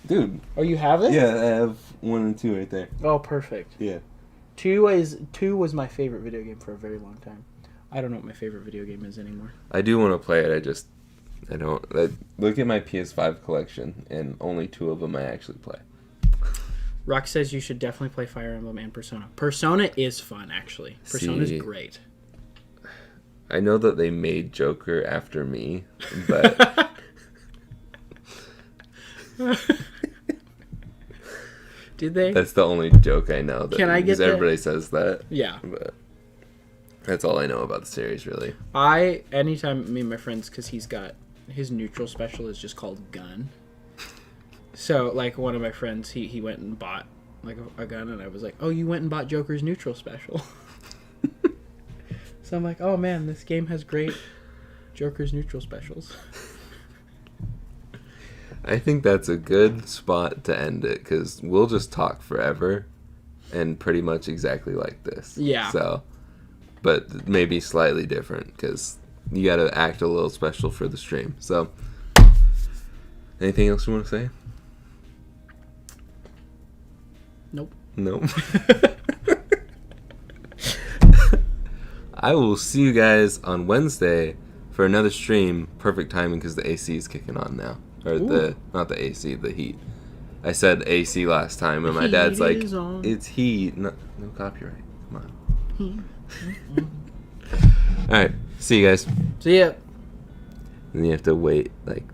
Dude. Oh, you have it? Yeah, I have 1 and 2 right there. Oh, perfect. Yeah. 2 was my favorite video game for a very long time. I don't know what my favorite video game is anymore. I do want to play it. I don't. Look at my PS5 collection, and only 2 of them I actually play. Rock says you should definitely play Fire Emblem and Persona. Persona is fun, actually. Persona's great. I know that they made Joker after me, but... Did they? That's the only joke I know. Can I get that? Everybody says that. Yeah. But that's all I know about the series, really. Anytime me and my friends, because he's got... His neutral special is just called Gun. So, like, one of my friends, he went and bought, like, a gun, and I was like, oh, you went and bought Joker's neutral special. So I'm like, oh, man, this game has great Joker's neutral specials. I think that's a good spot to end it, because we'll just talk forever, and pretty much exactly like this. Yeah. So, but maybe slightly different, because you got to act a little special for the stream. So, anything else you want to say? Nope. I will see you guys on Wednesday for another stream. Perfect timing because the AC is kicking on now. Or not the AC, the heat. I said AC last time, and my dad's like, it's heat. No copyright. Come on. Alright, see you guys. See ya. And you have to wait like